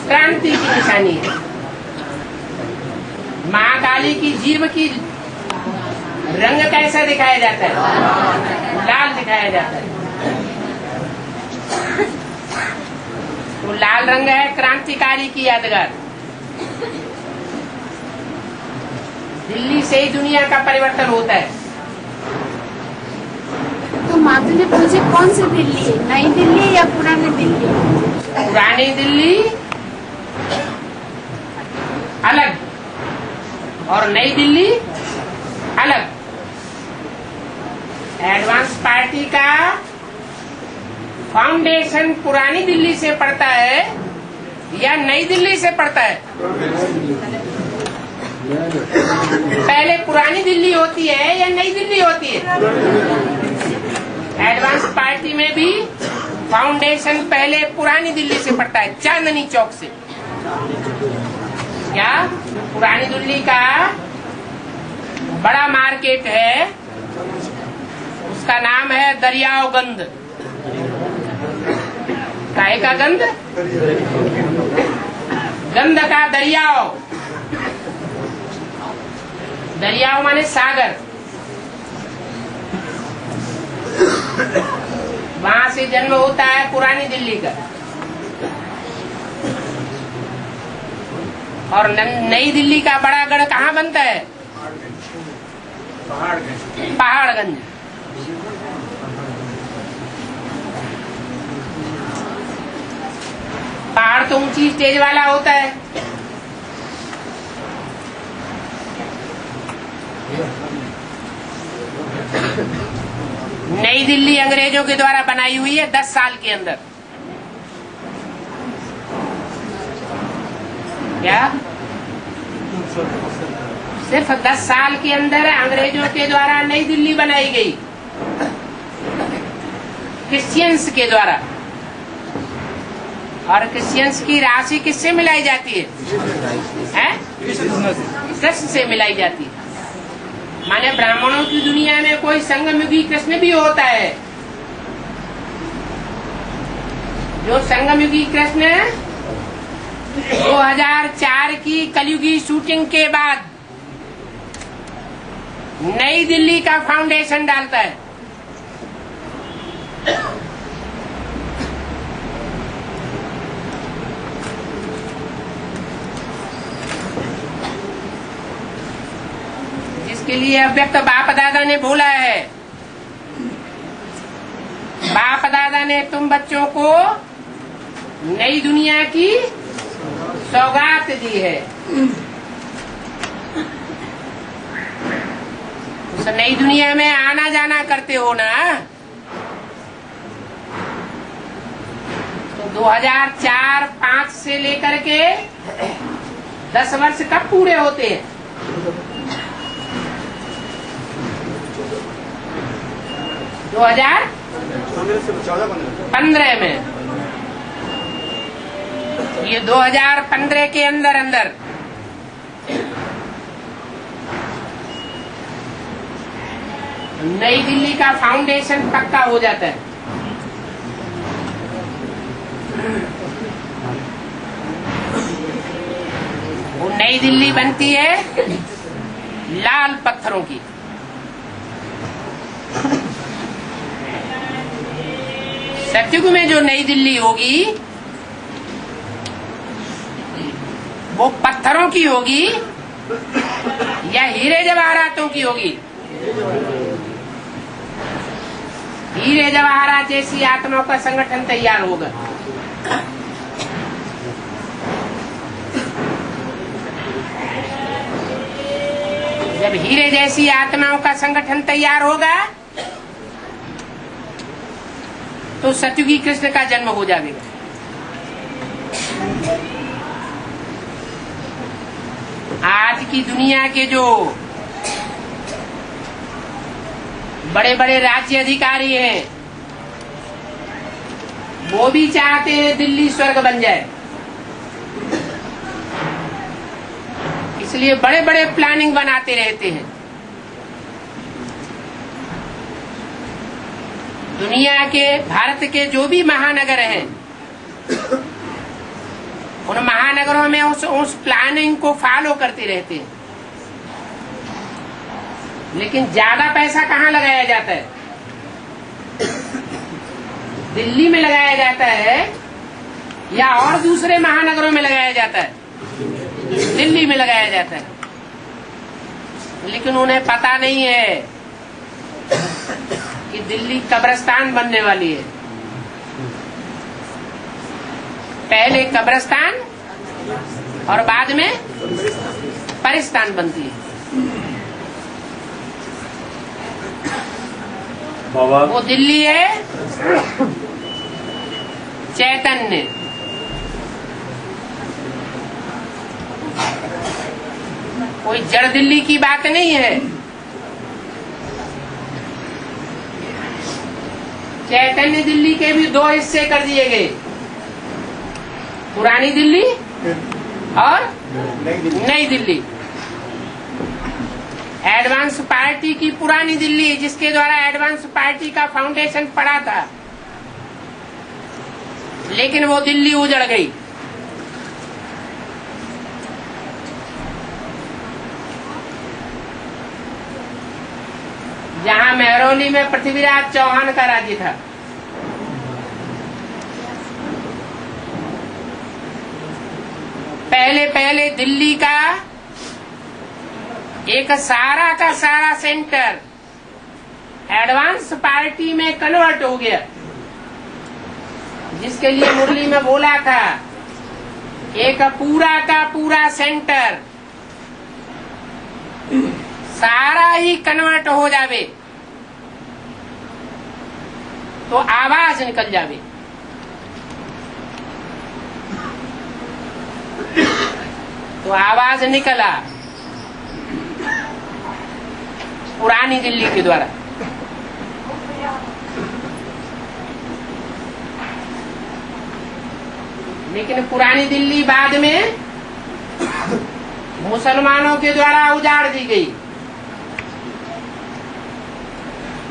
क्रांति की निशानी है। माँ काली की जीव की रंग कैसा दिखाया जाता है? लाल दिखाया जाता है। तो लाल रंग है क्रांतिकारी की यादगार। दिल्ली से ही दुनिया का परिवर्तन होता है। तो माधु ने पूछे कौन सी दिल्ली है, नई दिल्ली या पुरानी दिल्ली? पुरानी दिल्ली अलग और नई दिल्ली अलग। एडवांस पार्टी का फाउंडेशन पुरानी दिल्ली से पड़ता है या नई दिल्ली से पड़ता है? पहले पुरानी दिल्ली होती है या नई दिल्ली होती है? एडवांस पार्टी में भी फाउंडेशन पहले पुरानी दिल्ली से पड़ता है, चांदनी चौक से। क्या पुरानी दिल्ली का बड़ा मार्केट है, उसका नाम है दरियागंज। काहे का गंध? गंध का दरियाव। दरियाव माने सागर। वहां से जन्म होता है पुरानी दिल्ली का। और नई दिल्ली का बड़ा गढ़ कहाँ बनता है? पहाड़गंज। पहाड़ तो ऊंची स्टेज वाला होता है। नई दिल्ली अंग्रेजों के द्वारा बनाई हुई है 10 साल के अंदर। क्या सिर्फ 10 साल के अंदर अंग्रेजों के द्वारा नई दिल्ली बनाई गई, क्रिश्चियंस के द्वारा। और क्रिश्चियंस की राशि किससे मिलाई जाती है? कृष्ण से मिलाई जाती है। माने ब्राह्मणों की दुनिया में कोई संगमयुगी कृष्ण भी होता है। जो संगमयुगी कृष्ण 2004 की कलयुगी शूटिंग के बाद नई दिल्ली का फाउंडेशन डालता है। जिसके लिए अव्यक्त बाप दादा ने बोला है। बाप दादा ने तुम बच्चों को नई दुनिया की सौगात दी है। उस नई दुनिया में आना जाना करते हो ना। तो 2004-5 से लेकर के 10 वर्ष कब पूरे होते हैं? 2015 में। ये 2015 के अंदर नई दिल्ली का फाउंडेशन पक्का हो जाता है। वो नई दिल्ली बनती है लाल पत्थरों की। सतयुग में जो नई दिल्ली होगी वो पत्थरों की होगी या हीरे जवाहरातों की होगी? हीरे जवाहरात जैसी आत्माओं का संगठन तैयार होगा। जब हीरे जैसी आत्माओं का संगठन तैयार होगा तो सतयुगी कृष्ण का जन्म हो जाएगा। आज की दुनिया के जो बड़े बड़े राज्य अधिकारी हैं वो भी चाहते हैं दिल्ली स्वर्ग बन जाए। इसलिए बड़े बड़े प्लानिंग बनाते रहते हैं। दुनिया के भारत के जो भी महानगर हैं उन महानगरों में उस प्लानिंग को फॉलो करते रहते हैं। लेकिन ज्यादा पैसा कहाँ लगाया जाता है? दिल्ली में लगाया जाता है या और दूसरे महानगरों में लगाया जाता है? दिल्ली में लगाया जाता है। लेकिन उन्हें पता नहीं है कि दिल्ली कब्रिस्तान बनने वाली है। पहले कब्रिस्तान और बाद में परिस्तान बनती है। वो दिल्ली है चैतन्य, कोई जड़ दिल्ली की बात नहीं है। चैतन्य दिल्ली के भी दो हिस्से कर दिए गए, पुरानी दिल्ली और नई दिल्ली। एडवांस पार्टी की पुरानी दिल्ली, जिसके द्वारा एडवांस पार्टी का फाउंडेशन पड़ा था, लेकिन वो दिल्ली उजड़ गई। जहां मेहरौली में पृथ्वीराज चौहान का राज्य था, पहले पहले दिल्ली का एक सारा का सारा सेंटर एडवांस पार्टी में कन्वर्ट हो गया, जिसके लिए मुरली में बोला था एक पूरा का पूरा सेंटर सारा ही कन्वर्ट हो जावे तो आवाज निकल जावे। तो आवाज निकला पुरानी दिल्ली के द्वारा। लेकिन पुरानी दिल्ली बाद में मुसलमानों के द्वारा उजाड़ दी गई।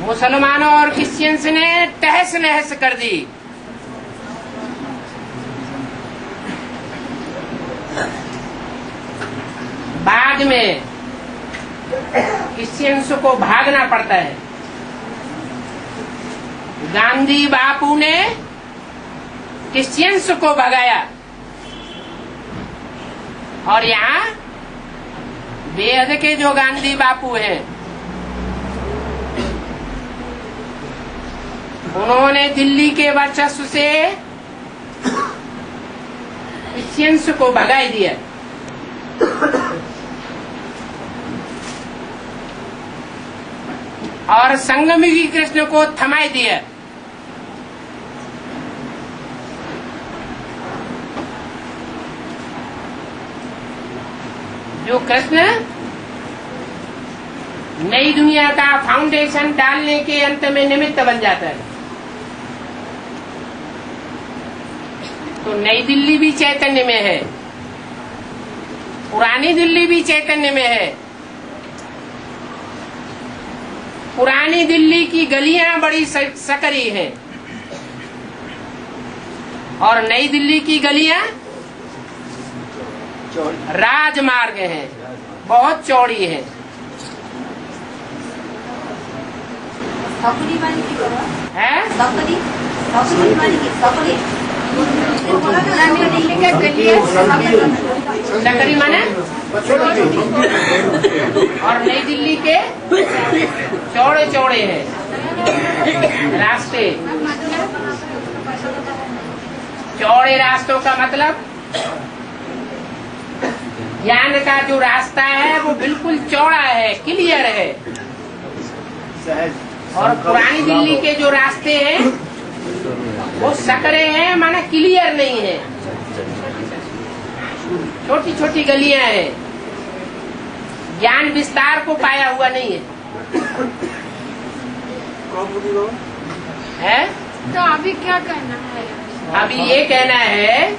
मुसलमानों और क्रिश्चियंस ने तहस नहस कर दी। बाद में क्रिश्चियंस को भागना पड़ता है। गांधी बापू ने क्रिश्चियंस को भगाया और यहाँ बेहद के जो गांधी बापू हैं, उन्होंने दिल्ली के वर्चस्व से क्रिश्चियंस को भगा दिया। और संगमयुगी कृष्ण को थमा दिया। जो कृष्ण नई दुनिया का फाउंडेशन डालने के अंत में निमित्त बन जाता है। तो नई दिल्ली भी चैतन्य में है, पुरानी दिल्ली भी चैतन्य में है। पुरानी दिल्ली की गलियां बड़ी सकरी हैं और नई दिल्ली की गलियां राजमार्ग हैं, बहुत चौड़ी है। सकरी माने और नई दिल्ली के चौड़े चौड़े हैं रास्ते। चौड़े रास्तों का मतलब ज्ञान का जो रास्ता है वो बिल्कुल चौड़ा है, क्लियर है। और पुरानी दिल्ली के जो रास्ते हैं वो सकरे हैं, माना क्लियर नहीं है, छोटी छोटी गलियां हैं, ज्ञान विस्तार को पाया हुआ नहीं है। तो अभी क्या कहना है? अभी ये कहना है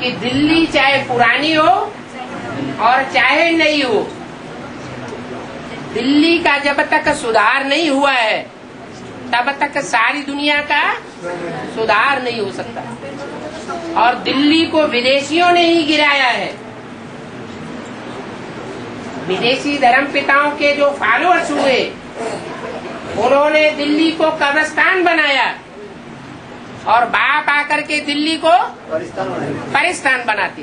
कि दिल्ली चाहे पुरानी हो और चाहे नई हो, दिल्ली का जब तक सुधार नहीं हुआ है तब तक सारी दुनिया का सुधार नहीं हो सकता। और दिल्ली को विदेशियों ने ही गिराया है। विदेशी धर्म पिताओं के जो फॉलोअर्स हुए, उन्होंने दिल्ली को कब्रिस्तान बनाया और बाप आकर के दिल्ली को परिस्तान बनाते।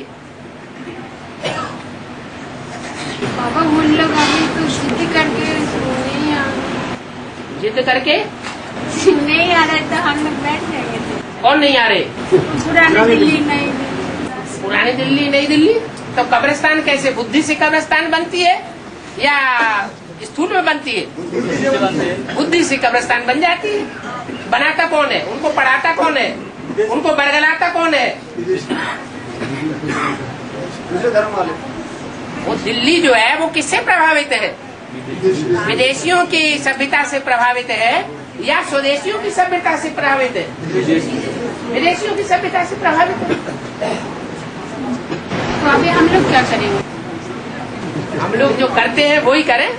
बाबा उन लोग अभी तो जिद करके नहीं आ जिद करके नहीं आ रहे तो हम लोग बैठ जाएंगे थे। कौन नहीं आ रहे? पुरानी दिल्ली नहीं पुरानी दिल्ली नई दिल्ली। तो कब्रिस्तान कैसे? बुद्धि से कब्रिस्तान बनती है या स्थूल में बनती है? बुद्धि से कब्रिस्तान बन जाती है। बनाता कौन है? उनको पढ़ाता कौन है? उनको बरगलाता कौन है? वो दिल्ली जो है वो किससे प्रभावित है? विदेशियों की सभ्यता से प्रभावित है या स्वदेशियों की सभ्यता से प्रभावित है? विदेशियों की सभ्यता से प्रभावित है। तो अभी हम लोग क्या करेंगे? हम लोग जो करते हैं वो ही करें।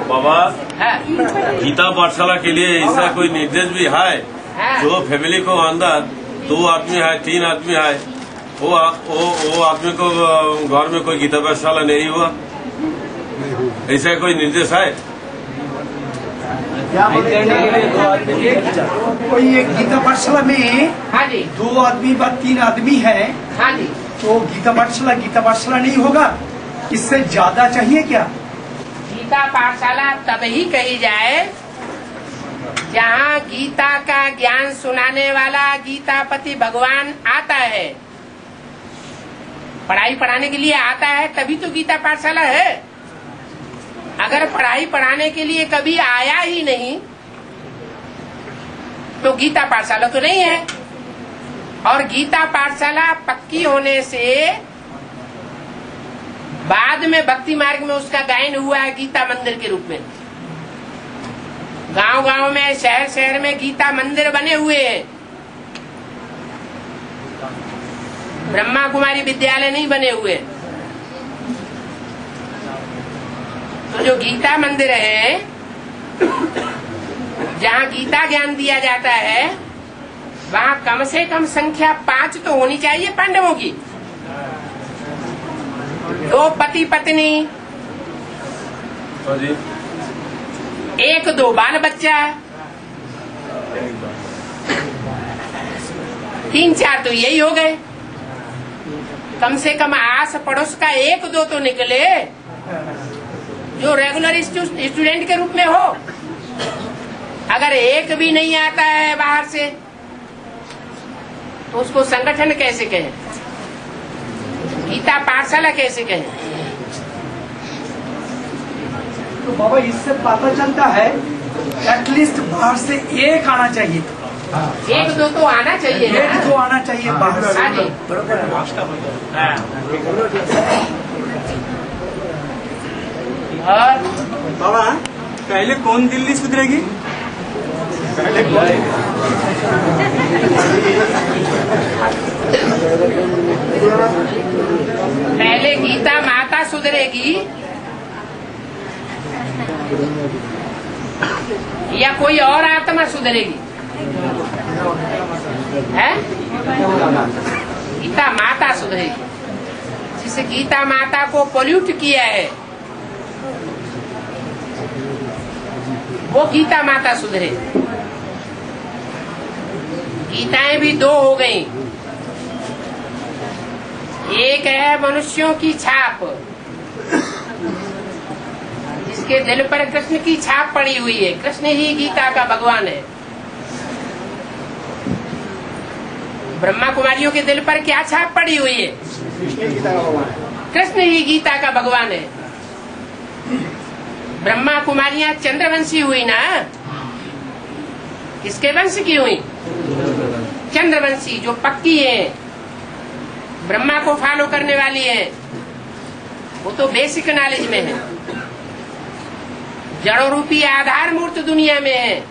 बाबा गीता पाठशाला के लिए ऐसा कोई निर्देश भी है? जो फैमिली को अंदर 2 आदमी है 3 आदमी है, वो आदमी को घर में कोई गीता पाठशाला नहीं हुआ, ऐसा कोई निर्देश है? कोई एक गीता पाठशाला में हाँ जी 2 आदमी व 3 आदमी है, हाँ जी, तो गीता पाठशाला नहीं होगा, इससे ज्यादा चाहिए क्या? गीता पाठशाला तब ही कही जाए जहाँ गीता का ज्ञान सुनाने वाला गीतापति भगवान आता है, पढ़ाई पढ़ाने के लिए आता है, तभी तो गीता पाठशाला है। अगर पढ़ाई पढ़ाने के लिए कभी आया ही नहीं तो गीता पाठशाला तो नहीं है। और गीता पाठशाला पक्की होने से बाद में भक्ति मार्ग में उसका गायन हुआ है गीता मंदिर के रूप में। गांव गांव में शहर शहर में गीता मंदिर बने हुए हैं, ब्रह्मा कुमारी विद्यालय नहीं बने हुए। तो जो गीता मंदिर है जहाँ गीता ज्ञान दिया जाता है, वहाँ कम से कम संख्या 5 तो होनी चाहिए पांडवों की। 2 पति पत्नी, 1-2 बाल बच्चा, 3-4 तो यही हो गए। कम से कम आस पड़ोस का 1-2 तो निकले जो रेगुलर स्टूडेंट के रूप में हो। अगर एक भी नहीं आता है बाहर से तो उसको संगठन कैसे कहें, गीता पाठशाला कैसे कहें? तो बाबा इससे पता चलता है एटलीस्ट बाहर से 1 आना चाहिए, 1-2 तो आना चाहिए, 1-2 आना चाहिए बाहर से। हाँ जी। और बाबा पहले कौन दिल्ली सुधरेगी? पहले गीता माता सुधरेगी या कोई और आत्मा सुधरेगी? है गीता माता सुधरेगी। जिसे गीता माता को पोल्यूट किया है वो गीता माता सुधरे। गीताएं भी 2 हो गई। एक है मनुष्यों की छाप, जिसके दिल पर कृष्ण की छाप पड़ी हुई है। कृष्ण ही गीता का भगवान है। ब्रह्मा कुमारियों के दिल पर क्या छाप पड़ी हुई है? कृष्ण ही गीता का भगवान है। ब्रह्मा कुमारियां चंद्रवंशी हुई ना, किसके वंश की हुई? चंद्रवंशी, जो पक्की है, ब्रह्मा को फॉलो करने वाली है। वो तो बेसिक नॉलेज में है, जड़ों रूपी आधार मूर्त दुनिया में है।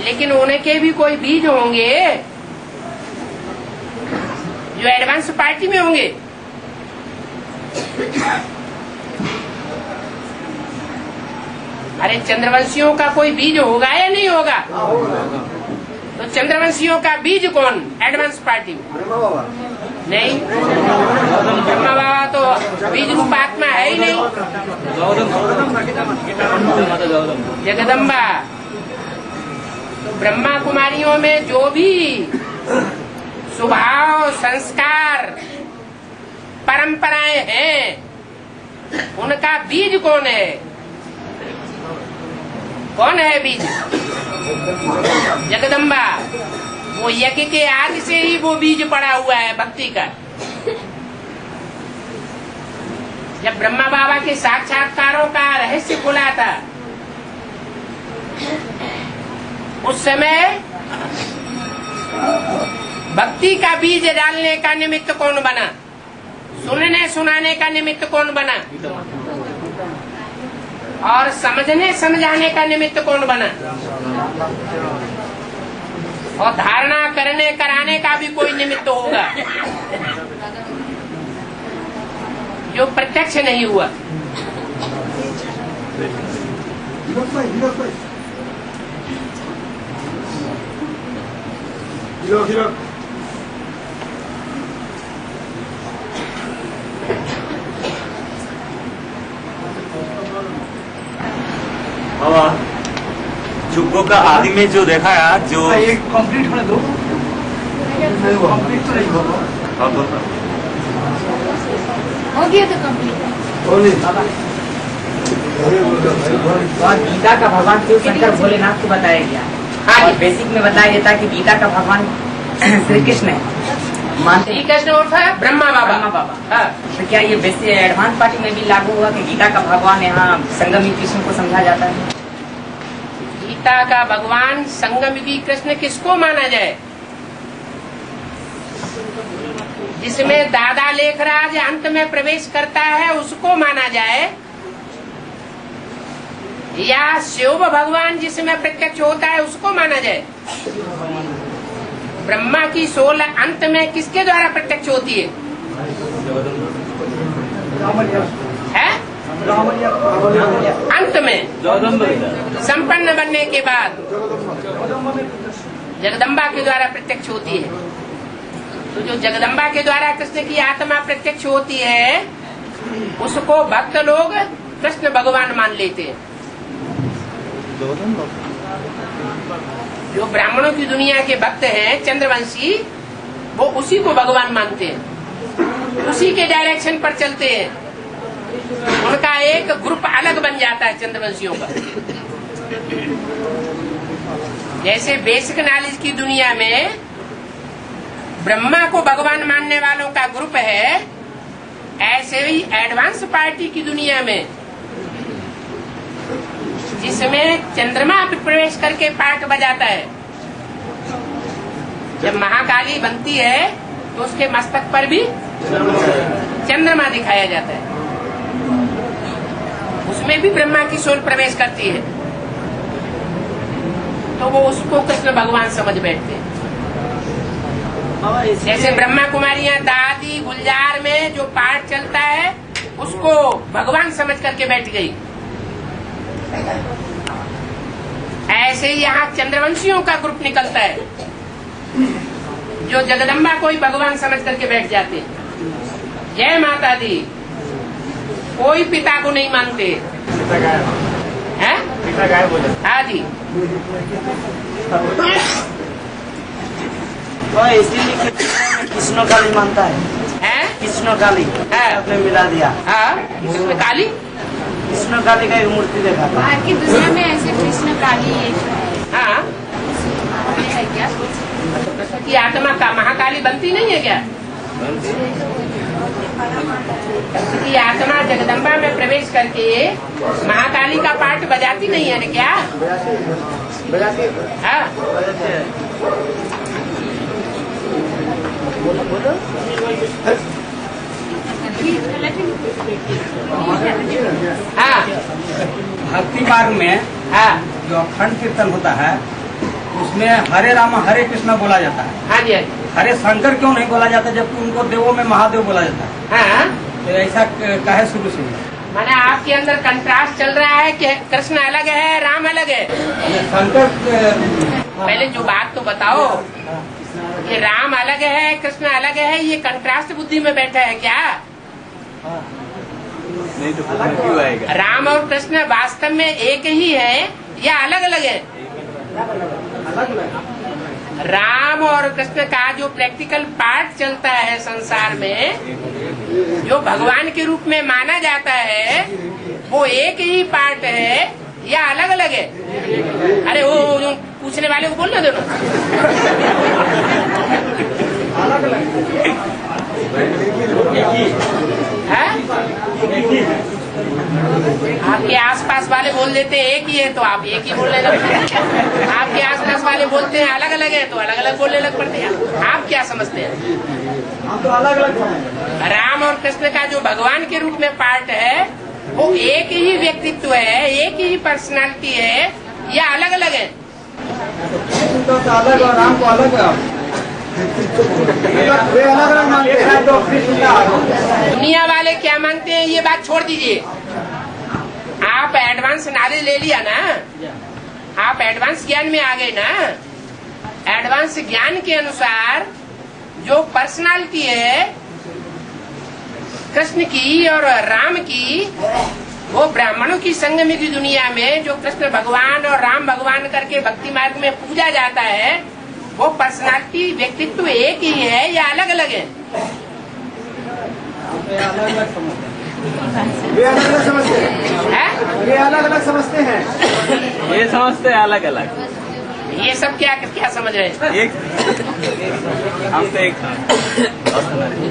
लेकिन उनके भी कोई बीज होंगे जो एडवांस पार्टी में होंगे। अरे चंद्रवंशियों का कोई बीज होगा या नहीं होगा? तो चंद्रवंशियों का बीज कौन? एडवांस पार्टी में। नहीं, ब्रह्मा बाबा तो बीज रूप आत्मा है ही नहीं। जगदम्बा तो ब्रह्मा कुमारियों में जो भी स्वभाव, संस्कार, परंपराएं हैं, उनका बीज कौन है? कौन है बीज? जगदम्बा। वो यज्ञ के आदि से ही वो बीज पड़ा हुआ है भक्ति का। जब ब्रह्मा बाबा के साक्षात्कारों का रहस्य खुला था, उस समय भक्ति का बीज डालने का निमित्त कौन बना? सुनने सुनाने का निमित्त कौन बना? और समझने समझाने का निमित्त कौन बना? और धारणा करने कराने का भी कोई निमित्त होगा जो प्रत्यक्ष नहीं हुआ। जुग्गों का आदि में जो देखा है, जो एक कंप्लीट होने दो, कंप्लीट तो नहीं होगा। हो गया तो कंप्लीट। गीता का भगवान क्यों शंकर भोलेनाथ को बताया गया? हाँ, बेसिक में बताया गया था कि गीता का भगवान श्री कृष्ण है, मानते श्री कृष्ण उर्फ ब्रह्मा बाबा। हाँ। तो क्या ये बेसिक एडवांस पार्टी में भी लागू हुआ कि गीता का भगवान यहाँ संगमी कृष्ण को समझा जाता है? गीता का भगवान संगमयुगी कृष्ण किसको माना जाए? जिसमें दादा लेखराज अंत में प्रवेश करता है उसको माना जाए, या शिव भगवान जिसमें प्रत्यक्ष होता है उसको माना जाए? ब्रह्मा की सोल अंत में किसके द्वारा प्रत्यक्ष होती है? अंत में संपन्न बनने के बाद जगदम्बा के द्वारा प्रत्यक्ष होती है। तो जो जगदम्बा के द्वारा कृष्ण की आत्मा प्रत्यक्ष होती है, उसको भक्त लोग कृष्ण भगवान मान लेते हैं। जो ब्राह्मणों की दुनिया के भक्त हैं, चंद्रवंशी, वो उसी को भगवान मानते हैं, उसी के डायरेक्शन पर चलते हैं। उनका एक ग्रुप अलग बन जाता है चंद्रवंशियों का। जैसे बेसिक नॉलेज की दुनिया में ब्रह्मा को भगवान मानने वालों का ग्रुप है, ऐसे ही एडवांस पार्टी की दुनिया में, जिसमें चंद्रमा प्रवेश करके पार्ट बजाता है। जब महाकाली बनती है तो उसके मस्तक पर भी चंद्रमा दिखाया जाता है, उसमें भी ब्रह्मा की सोल प्रवेश करती है। तो वो उसको कृष्ण भगवान समझ बैठते हैं। जैसे ब्रह्मा कुमारियां दादी गुलजार में जो पाठ चलता है उसको भगवान समझ करके बैठ गई, ऐसे ही यहाँ चंद्रवंशियों का ग्रुप निकलता है जो जगदम्बा को ही भगवान समझ करके बैठ जाते हैं। जय माता दी। कोई पिता को नहीं मानते हैं? पिता गायब हो जाता। हाँ जी। इसीलिए कृष्ण काली मानता है, कृष्ण काली आपने मिला दिया। कृष्ण काली, कृष्ण काली का मूर्ति देखा था। बाहर की दुनिया में ऐसे कृष्ण काली हाँ है क्या? कृष्ण की आत्मा का महाकाली बनती नहीं है क्या? कृष्ण की आत्मा जगदम्बा में प्रवेश करके महाकाली का पाठ बजाती नहीं है ना क्या? हाँ। हाँ। भक्ति मार्ग में जो अखंड कीर्तन होता है उसमें हरे राम हरे कृष्ण बोला जाता है। हाँ जी। हरे शंकर क्यों नहीं बोला जाता जबकि उनको देवों में महादेव बोला जाता है? हाँ। तो ऐसा कहे शुरू से? माने आपके अंदर कंट्रास्ट चल रहा है कि कृष्ण अलग है राम अलग है। शंकर पहले जो बात तो बताओ, ये राम अलग है, कृष्ण अलग है, ये कंट्रास्ट बुद्धि में बैठा है क्या? नहीं तो क्यों आएगा? राम और कृष्ण वास्तव में एक ही है या अलग अलग है? राम और कृष्ण का जो प्रैक्टिकल पार्ट चलता है संसार में, जो भगवान के रूप में माना जाता है, वो एक ही पार्ट है या अलग अलग है? अरे वो जो पूछने वाले को बोलने दो ना। अलग अलग है? आपके आसपास वाले बोल देते हैं एक ही है तो आप एक ही बोलने लगते हैं। आपके आसपास वाले बोलते हैं अलग अलग है तो अलग अलग बोलने लग पड़ते हैं। आप क्या समझते हैं? हम तो अलग अलग राम और कृष्ण का जो भगवान के रूप में पार्ट है, वो एक ही व्यक्तित्व है, एक ही पर्सनालिटी है या अलग अलग है? तो अलग और राम को अलग है, वे अलग अलग मानते हैं। तो दुनिया वाले क्या मानते हैं ये बात छोड़ दीजिए। आप एडवांस नॉलेज ले लिया ना, आप एडवांस ज्ञान में आ गए ना। एडवांस ज्ञान के अनुसार जो पर्सनालिटी है कृष्ण की और राम की, वो ब्राह्मणों की संगम की दुनिया में जो कृष्ण भगवान और राम भगवान करके भक्ति मार्ग में पूजा जाता है, वो पर्सनालिटी व्यक्तित्व एक ही है या अलग अलग है? वे अलग अलग समझते हैं। वे अलग अलग समझते हैं। ये समझते हैं अलग अलग। ये सब क्या क्या समझ रहे हैं? एक हम तो एक।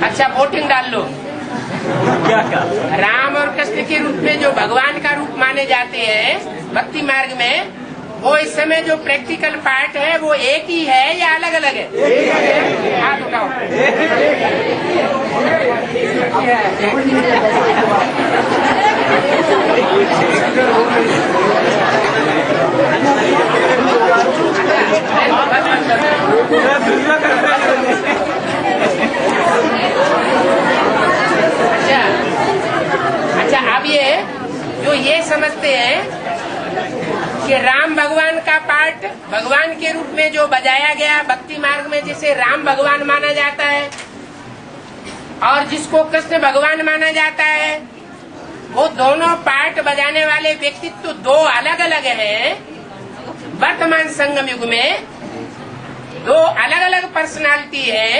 अच्छा वोटिंग डाल लो। क्या क्या? राम और कृष्ण के रूप में जो भगवान का रूप माने जाते हैं भक्ति मार्ग में, वो इस समय जो प्रैक्टिकल पार्ट है वो एक ही है या अलग अलग है? हाथ उठाओ। अच्छा अब ये समझते हैं कि राम भगवान का पार्ट भगवान के रूप में जो बजाया गया भक्ति मार्ग में, जिसे राम भगवान माना जाता है और जिसको कृष्ण भगवान माना जाता है, वो दोनों पार्ट बजाने वाले व्यक्तित्व दो अलग अलग हैं। वर्तमान संगम युग में दो अलग अलग पर्सनालिटी है।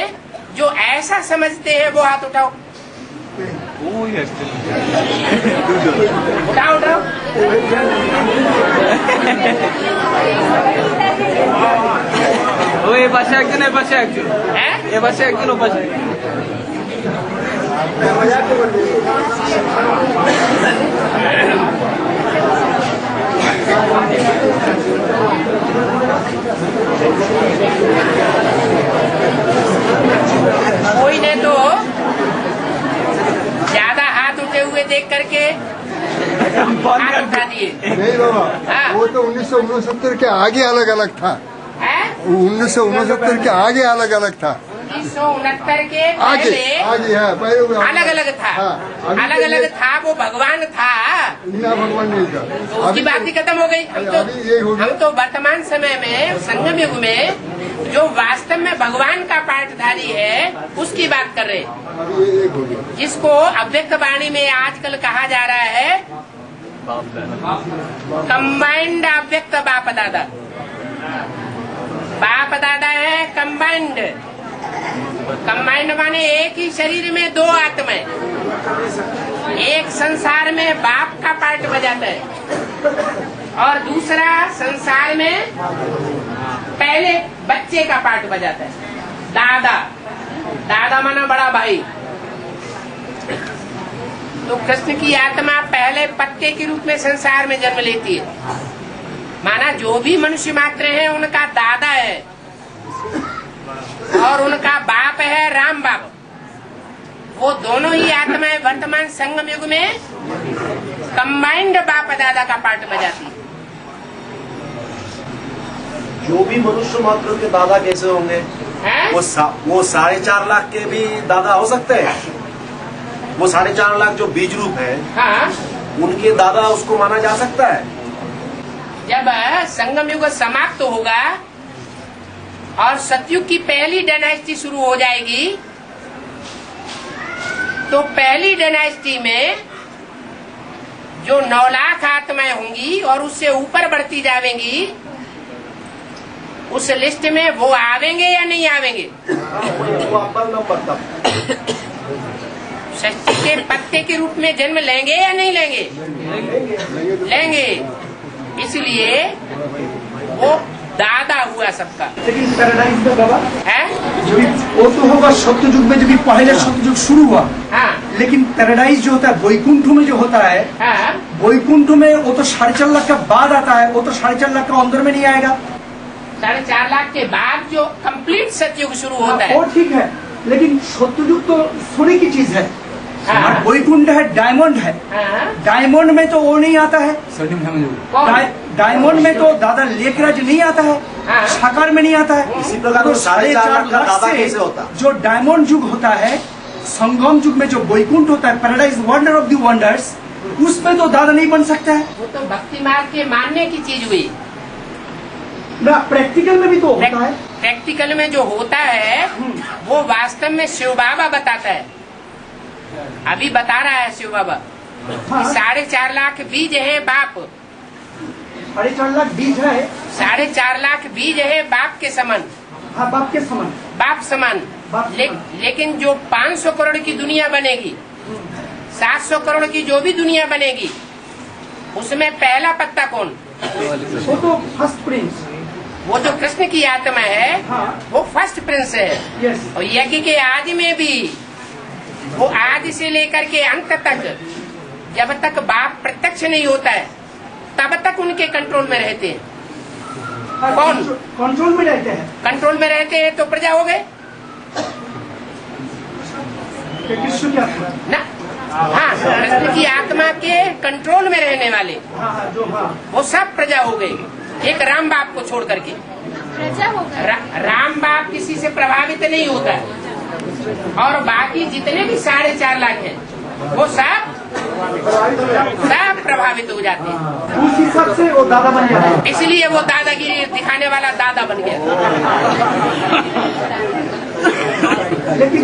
जो ऐसा समझते हैं वो हाथ उठाओ। उठाओ उठाओ। ये पाশে একজন, এই পাশে একজন, এই পাশে একজন, ও পাশে। कोई ने तो ज्यादा हाथ उठे हुए देख करके हाथ उठा दिए। नहीं बाबा, वो तो 1969 के आगे अलग अलग था। 1969 के आगे अलग अलग था। 1969 के आगे पहले अलग अलग था। अलग अलग था, वो भगवान था ना, भगवान नहीं था। तो उसकी बात ही खत्म हो गई। हम तो वर्तमान समय में संगम युग में जो वास्तव में भगवान का पाठधारी है उसकी बात कर रहे हैं, जिसको अव्यक्त वाणी में आजकल कहा जा रहा है कंबाइंड अव्यक्त बाप दादा। बाप दादा है कंबाइंड। कंबाइंड माने एक ही शरीर में दो आत्माएं। एक संसार में बाप का पार्ट बजाता है और दूसरा संसार में पहले बच्चे का पार्ट बजाता है। दादा, दादा माना बड़ा भाई। तो कृष्ण की आत्मा पहले पत्ते के रूप में संसार में जन्म लेती है। माना जो भी मनुष्य मात्र है उनका दादा है और उनका बाप है राम बाप। वो दोनों ही आत्माएं वर्तमान संगम युग में कंबाइंड बाप दादा का पार्ट बजाती है। जो भी मनुष्य मात्र के दादा कैसे होंगे? वो 4.5 लाख के भी दादा हो सकते हैं। वो 4.5 लाख जो बीज रूप है, हाँ, उनके दादा उसको माना जा सकता है। जब संगम युग समाप्त होगा और सतयुग की पहली डायनेस्टी शुरू हो जाएगी, तो पहली डायनेस्टी में जो 9 लाख आत्माएं होंगी और उससे ऊपर बढ़ती जाएंगी, उस लिस्ट में वो आवेंगे या नहीं आवेंगे? वो अव्वल नंबर तक षष्ठी के पत्ते के रूप में जन्म लेंगे या नहीं लेंगे? लेंगे। इसलिए वो दादा हुआ सबका। लेकिन पैराडाइज में बाबा है वो तो होगा सत्ययुग में, जब पहले सत्ययुग शुरू हुआ। हाँ। लेकिन पैराडाइज जो होता है वैकुंठ में जो होता है, हाँ। वैकुंठ में वो तो 4.5 लाख का बाद आता है, वो तो 4.5 लाख का अंदर में नहीं आएगा। 4.5 लाख के बाद जो कंप्लीट सतयुग शुरू होता है वो ठीक है, लेकिन सत्ययुग तो सोने की चीज है। हाँ। वैकुंठ है, डायमंड है। हाँ। डायमंड में तो वो नहीं आता है। डायमंड में तो दादा लेखराज नहीं आता है। हाँ। साकार में नहीं आता है। इसी प्रकार तो 4.5 लाख का दादा कैसे होता? जो डायमंड युग होता है, संगम युग में जो वैकुंठ होता है, paradise wonder of the wonders, उसमें तो दादा नहीं बन सकता है। वो तो भक्ति मार्ग के मानने की चीज हुई। ना प्रैक्टिकल में भी तो होता है। प्रैक्टिकल में जो होता है वो वास्तव में शिव बाबा बताता है। अभी बता रहा है शिव बाबा। हाँ। 4.5 लाख बीज है बाप। 4.5 लाख बीज है। 4.5 लाख बीज है बाप के समान। हाँ, बाप के समान। बाप समान। लेकिन जो 500 करोड़ की दुनिया बनेगी, 700 करोड़ की जो भी दुनिया बनेगी, उसमें पहला पत्ता कौन? वो तो फर्स्ट प्रिंस। वो जो कृष्ण की आत्मा है। हाँ। वो फर्स्ट प्रिंस है। यस। और यज्ञ के आदि में भी वो आदि से लेकर के अंत तक, जब तक बाप प्रत्यक्ष नहीं होता है तब तक उनके कंट्रोल में रहते हैं। कौन कंट्रोल में रहते हैं? कंट्रोल में रहते हैं तो प्रजा हो गए कृष्ण की आत्मा ना। हाँ, कृष्ण की आत्मा के कंट्रोल में रहने वाले वो सब प्रजा हो गए, एक राम बाप को छोड़ करके। प्रजा होगा। राम बाप किसी से प्रभावित नहीं होता है, और बाकी जितने भी 4.5 लाख हैं वो सब प्रभावित हो जाते हैं। उस हिसाब से वो दादा बन जाता है। इसलिए वो दादागिरी दिखाने वाला दादा बन गया। लेकिन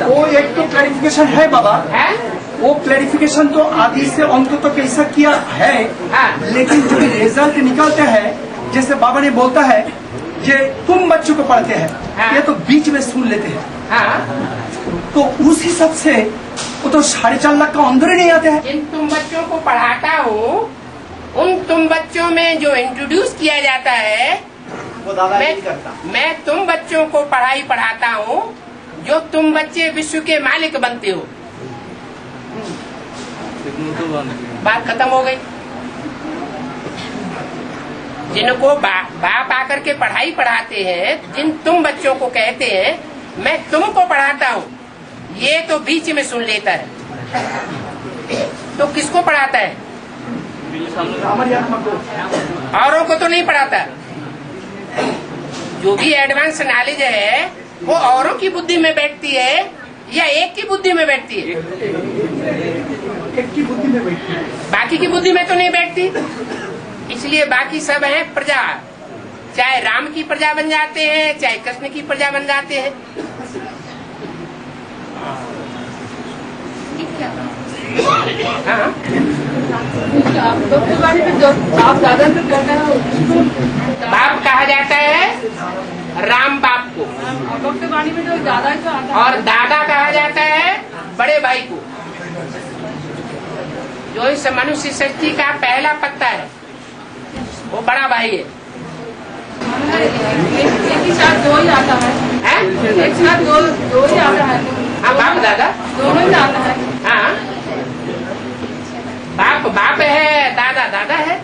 वो एक तो क्लैरिफिकेशन है बाबा। है? वो क्लैरिफिकेशन तो आदि से अंत तक ऐसा किया है। हाँ। लेकिन जो रिजल्ट निकलते हैं, जैसे बाबा ने बोलता है ये तुम बच्चों को पढ़ते हैं। हाँ। ये तो बीच में सुन लेते हैं। हाँ। तो उस हिसाब से वो तो 4.5 लाख का अंदर ही नहीं आते हैं। जिन तुम बच्चों को पढ़ाता हूँ, उन तुम बच्चों में जो इंट्रोड्यूस किया जाता है वो दादा नहीं करता। मैं तुम बच्चों को पढ़ाई पढ़ाता हूँ जो तुम बच्चे विश्व के मालिक बनते हो। बात खत्म हो गई। जिनको बाप आकर के पढ़ाई पढ़ाते हैं, जिन तुम बच्चों को कहते हैं मैं तुमको पढ़ाता हूँ, ये तो बीच में सुन लेता है। तो किसको पढ़ाता है? औरों को तो नहीं पढ़ाता। जो भी एडवांस नॉलेज है वो औरों की बुद्धि में बैठती है या एक की बुद्धि में बैठती है? एक की बुद्धि में बैठती है, बाकी की बुद्धि में तो नहीं बैठती। इसलिए बाकी सब हैं प्रजा, चाहे राम की प्रजा बन जाते हैं, चाहे कृष्ण की प्रजा बन जाते हैं। हाँ, बाप कहा जाता है राम बाप को, और दादा कहा जाता है बड़े भाई को। जो इस मनुष्य सृष्टि का पहला पत्ता है वो बड़ा भाई है। एक ही साथ दो ही आता है। एक साथ दो ही आता है। हाँ, बाप दादा दोनों ही आता है। हाँ, बाप बाप है, दादा दादा है।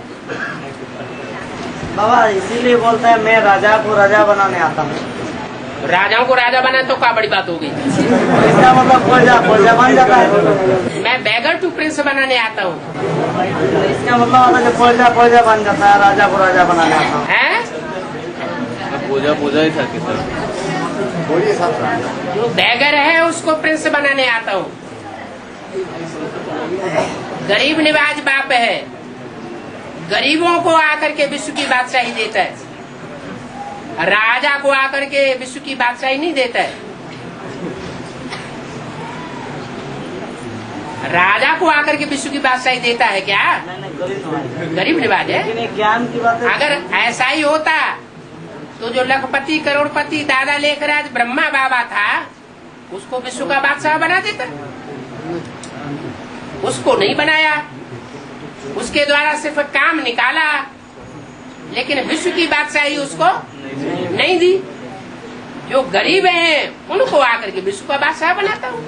बाबा इसीलिए बोलता है मैं राजा को राजा बनाने आता हूँ। राजाओं को राजा बना तो क्या बड़ी बात हो गई? इसका मतलब खोजा बन जाता है। मैं बैगर टू प्रिंस बनाने आता हूँ। इसका मतलब आता है खोजा बन जाता है, राजा को राजा बनाने आता हूँ। है? पूजा ही था कि सर जो बैगर है उसको प्रिंस बनाने आता हूँ। गरीब निवाज बाप है, गरीबों को आकर के विश्व की बादशाही देता है। राजा को आकर के विश्व की बादशाही नहीं देता है। राजा को आकर के विश्व की बादशाही देता है क्या? गरीब नवाज है। ज्ञान की बात है। अगर ऐसा ही होता तो जो लखपति करोड़पति दादा लेखराज ब्रह्मा बाबा था उसको विश्व का बादशाह बना देता। उसको नहीं बनाया, उसके द्वारा सिर्फ काम निकाला, लेकिन विश्व की बादशाही उसको नहीं दी। जो गरीब हैं उनको आकर के विश्व का बादशाह बनाता हूँ।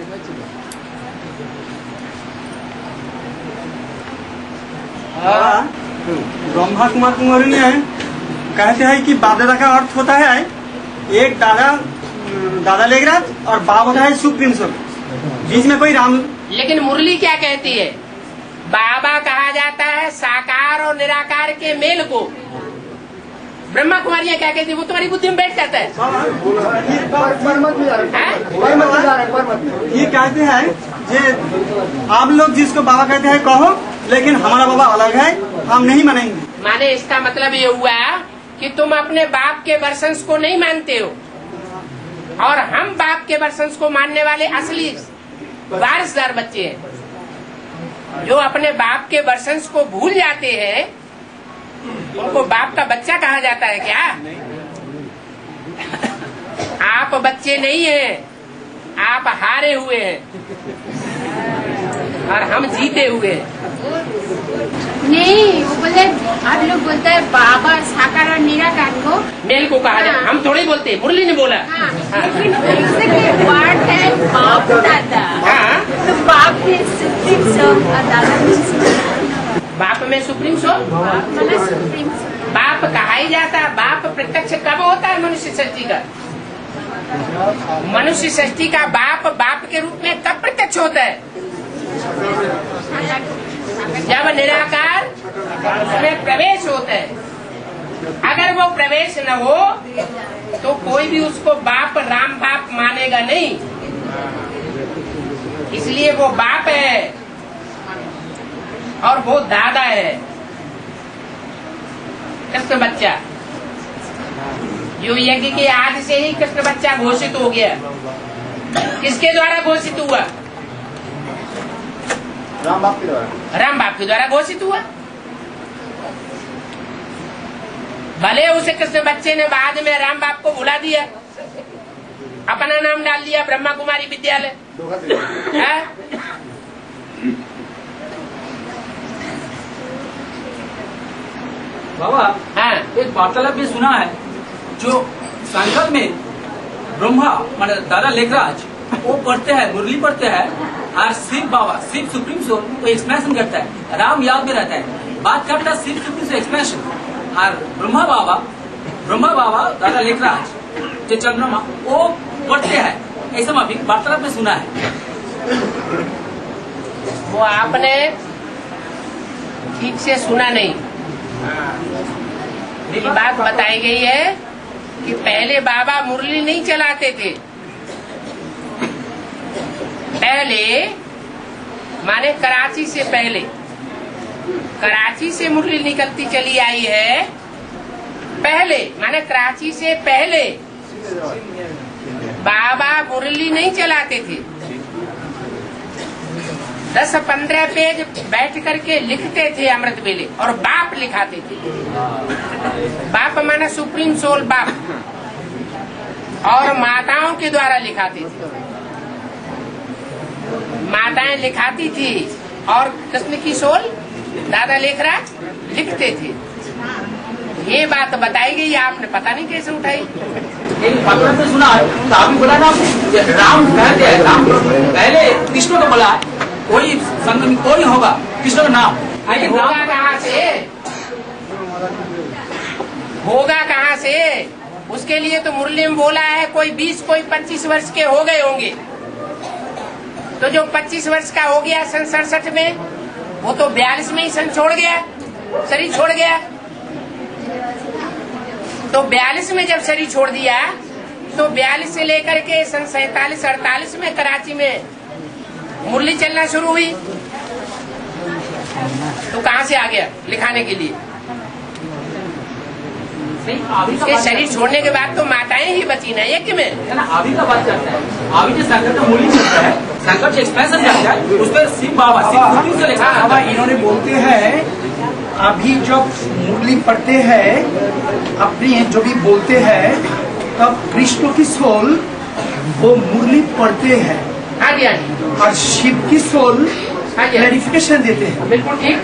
ब्रह्मा कुमार कुमारी है कहते हैं कि बाप दादा का अर्थ होता है एक दादा लेखराज और बाप होता है सुप्रीम सोल, बीच में कोई राम। लेकिन मुरली क्या कहती है? बाबा कहा जाता है साकार और निराकार के मेल को। ब्रह्मा कुमारियाँ क्या कहती है? वो तुम्हारी बुद्धि में बैठ जाता है। ये कहते हैं जे आप लोग जिसको बाबा कहते हैं कहो, लेकिन हमारा बाबा अलग है, हम नहीं मानेंगे। माने इसका मतलब ये हुआ कि तुम अपने बाप के वर्षंस को नहीं मानते हो, और हम बाप के वर्षंस को मानने वाले असली वारिसदार बच्चे हैं। जो अपने बाप के वर्षंस को भूल जाते हैं उनको बाप का बच्चा कहा जाता है क्या? आप बच्चे नहीं हैं, आप हारे हुए हैं और हम जीते हुए हैं। नहीं, वो बोले आप लोग बोलते हैं बाबा साकार और निराकार को मेल को कहा जाए। हम थोड़ी बोलते, मुरली ने बोला। लेकिन वर्ड है बाप दादा। तो बाप में सुप्रीम सोल और दादा में बाप में सुप्रीम सोल, बाप कहा ही जाता। बाप प्रत्यक्ष कब होता है? मनुष्य सृष्टि का। मनुष्य सृष्टि का बाप बाप के रूप में कब प्रत्यक्ष होता है? जब निराकार उसमें प्रवेश होता है। अगर वो प्रवेश न हो तो कोई भी उसको बाप राम बाप मानेगा नहीं। इसलिए वो बाप है और वो दादा है। कृष्ण बच्चा जो यज्ञ के आदि से ही कृष्ण बच्चा घोषित हो गया। किसके द्वारा घोषित हुआ? राम बाप के द्वारा। राम बाप के द्वारा घोषित हुआ। भले उसे कृष्ण बच्चे ने बाद में राम बाप को भुला दिया, अपना नाम डाल दिया ब्रह्मा कुमारी विद्यालय। बाबा हाँ, एक वार्तालाप भी सुना है जो संकल्प में ब्रह्मा मतलब दादा लेखराज वो पढ़ते हैं, मुरली पढ़ते हैं, और शिव बाबा शिव सुप्रीम सोल वो एक्सप्रेशन करता है, राम याद में रहता है, बात करता है शिव सुप्रीम सोल एक्सप्रेशन। और ब्रह्मा बाबा दादा लेखराज जो चंद्रमा वो पढ़ते हैं। ऐसा मैं वार्तालाप में सुना है। वो आपने ठीक से सुना नहीं। मेरी बात बताई गई है कि पहले बाबा मुरली नहीं चलाते थे। पहले माने कराची से पहले, कराची से मुरली निकलती चली आई है। पहले माने कराची से पहले बाबा मुरली नहीं चलाते थे। 10-15 पेज बैठ करके लिखते थे अमृत वेले, और बाप लिखाते थे। बाप माना सुप्रीम सोल बाप, और माताओं के द्वारा लिखाते थे। माताएं लिखाती थी और कृष्ण की सोल दादा लेखराज लिखते थे। ये बात बताई गई, आपने पता नहीं कैसे उठाई। वार्तालाप में सुना है तो आपने बोला ना राम कहते हैं, राम पहले कृष्ण को बोला कोई संत में कोई होगा कृष्ण का नाम, लेकिन होगा कहाँ से? होगा कहाँ से? उसके लिए तो मुरली में बोला है कोई 20 कोई 25 वर्ष के हो गए होंगे। तो जो 25 वर्ष का हो गया सन 67 में, वो तो 42 में ही सन छोड़ गया, शरीर छोड़ गया। तो 42 में जब शरीर छोड़ दिया तो 42 से लेकर के सन 47-48 में कराची में मुरली चलना शुरू हुई। तो कहाँ से आ गया लिखाने के लिए? इसके शरीर छोड़ने के बाद तो माताएं ही बची ना यज्ञ में। अभी का बात करता है, अभी जो संकट का मूल्य चलता है, संकट एक्सप्रेशन जाता है, उस पर शिव बाबा शिव से लिखा बाबा इन्होंने बोलते हैं अभी जब मुरली पढ़ते हैं अपनी जो भी बोलते हैं तब कृष्ण की सोल वो मुरली पढ़ते हैं। हाँ जी, हाँ जी। और शिव की सोल क्लैरिफिकेशन देते हैं। बिल्कुल ठीक।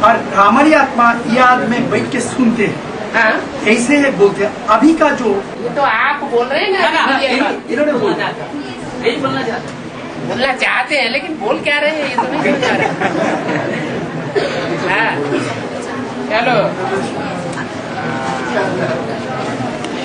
और हमारी आत्मा याद में बैठ के सुनते हैं। हाँ। ऐसे है बोलते हैं। अभी का जो ये तो आप बोल रहे हैं ना, इन्होंने बोलना चाहते हैं लेकिन बोल क्या रहे हैं ये तो नहीं समझ आ रहा। हाँ, चलो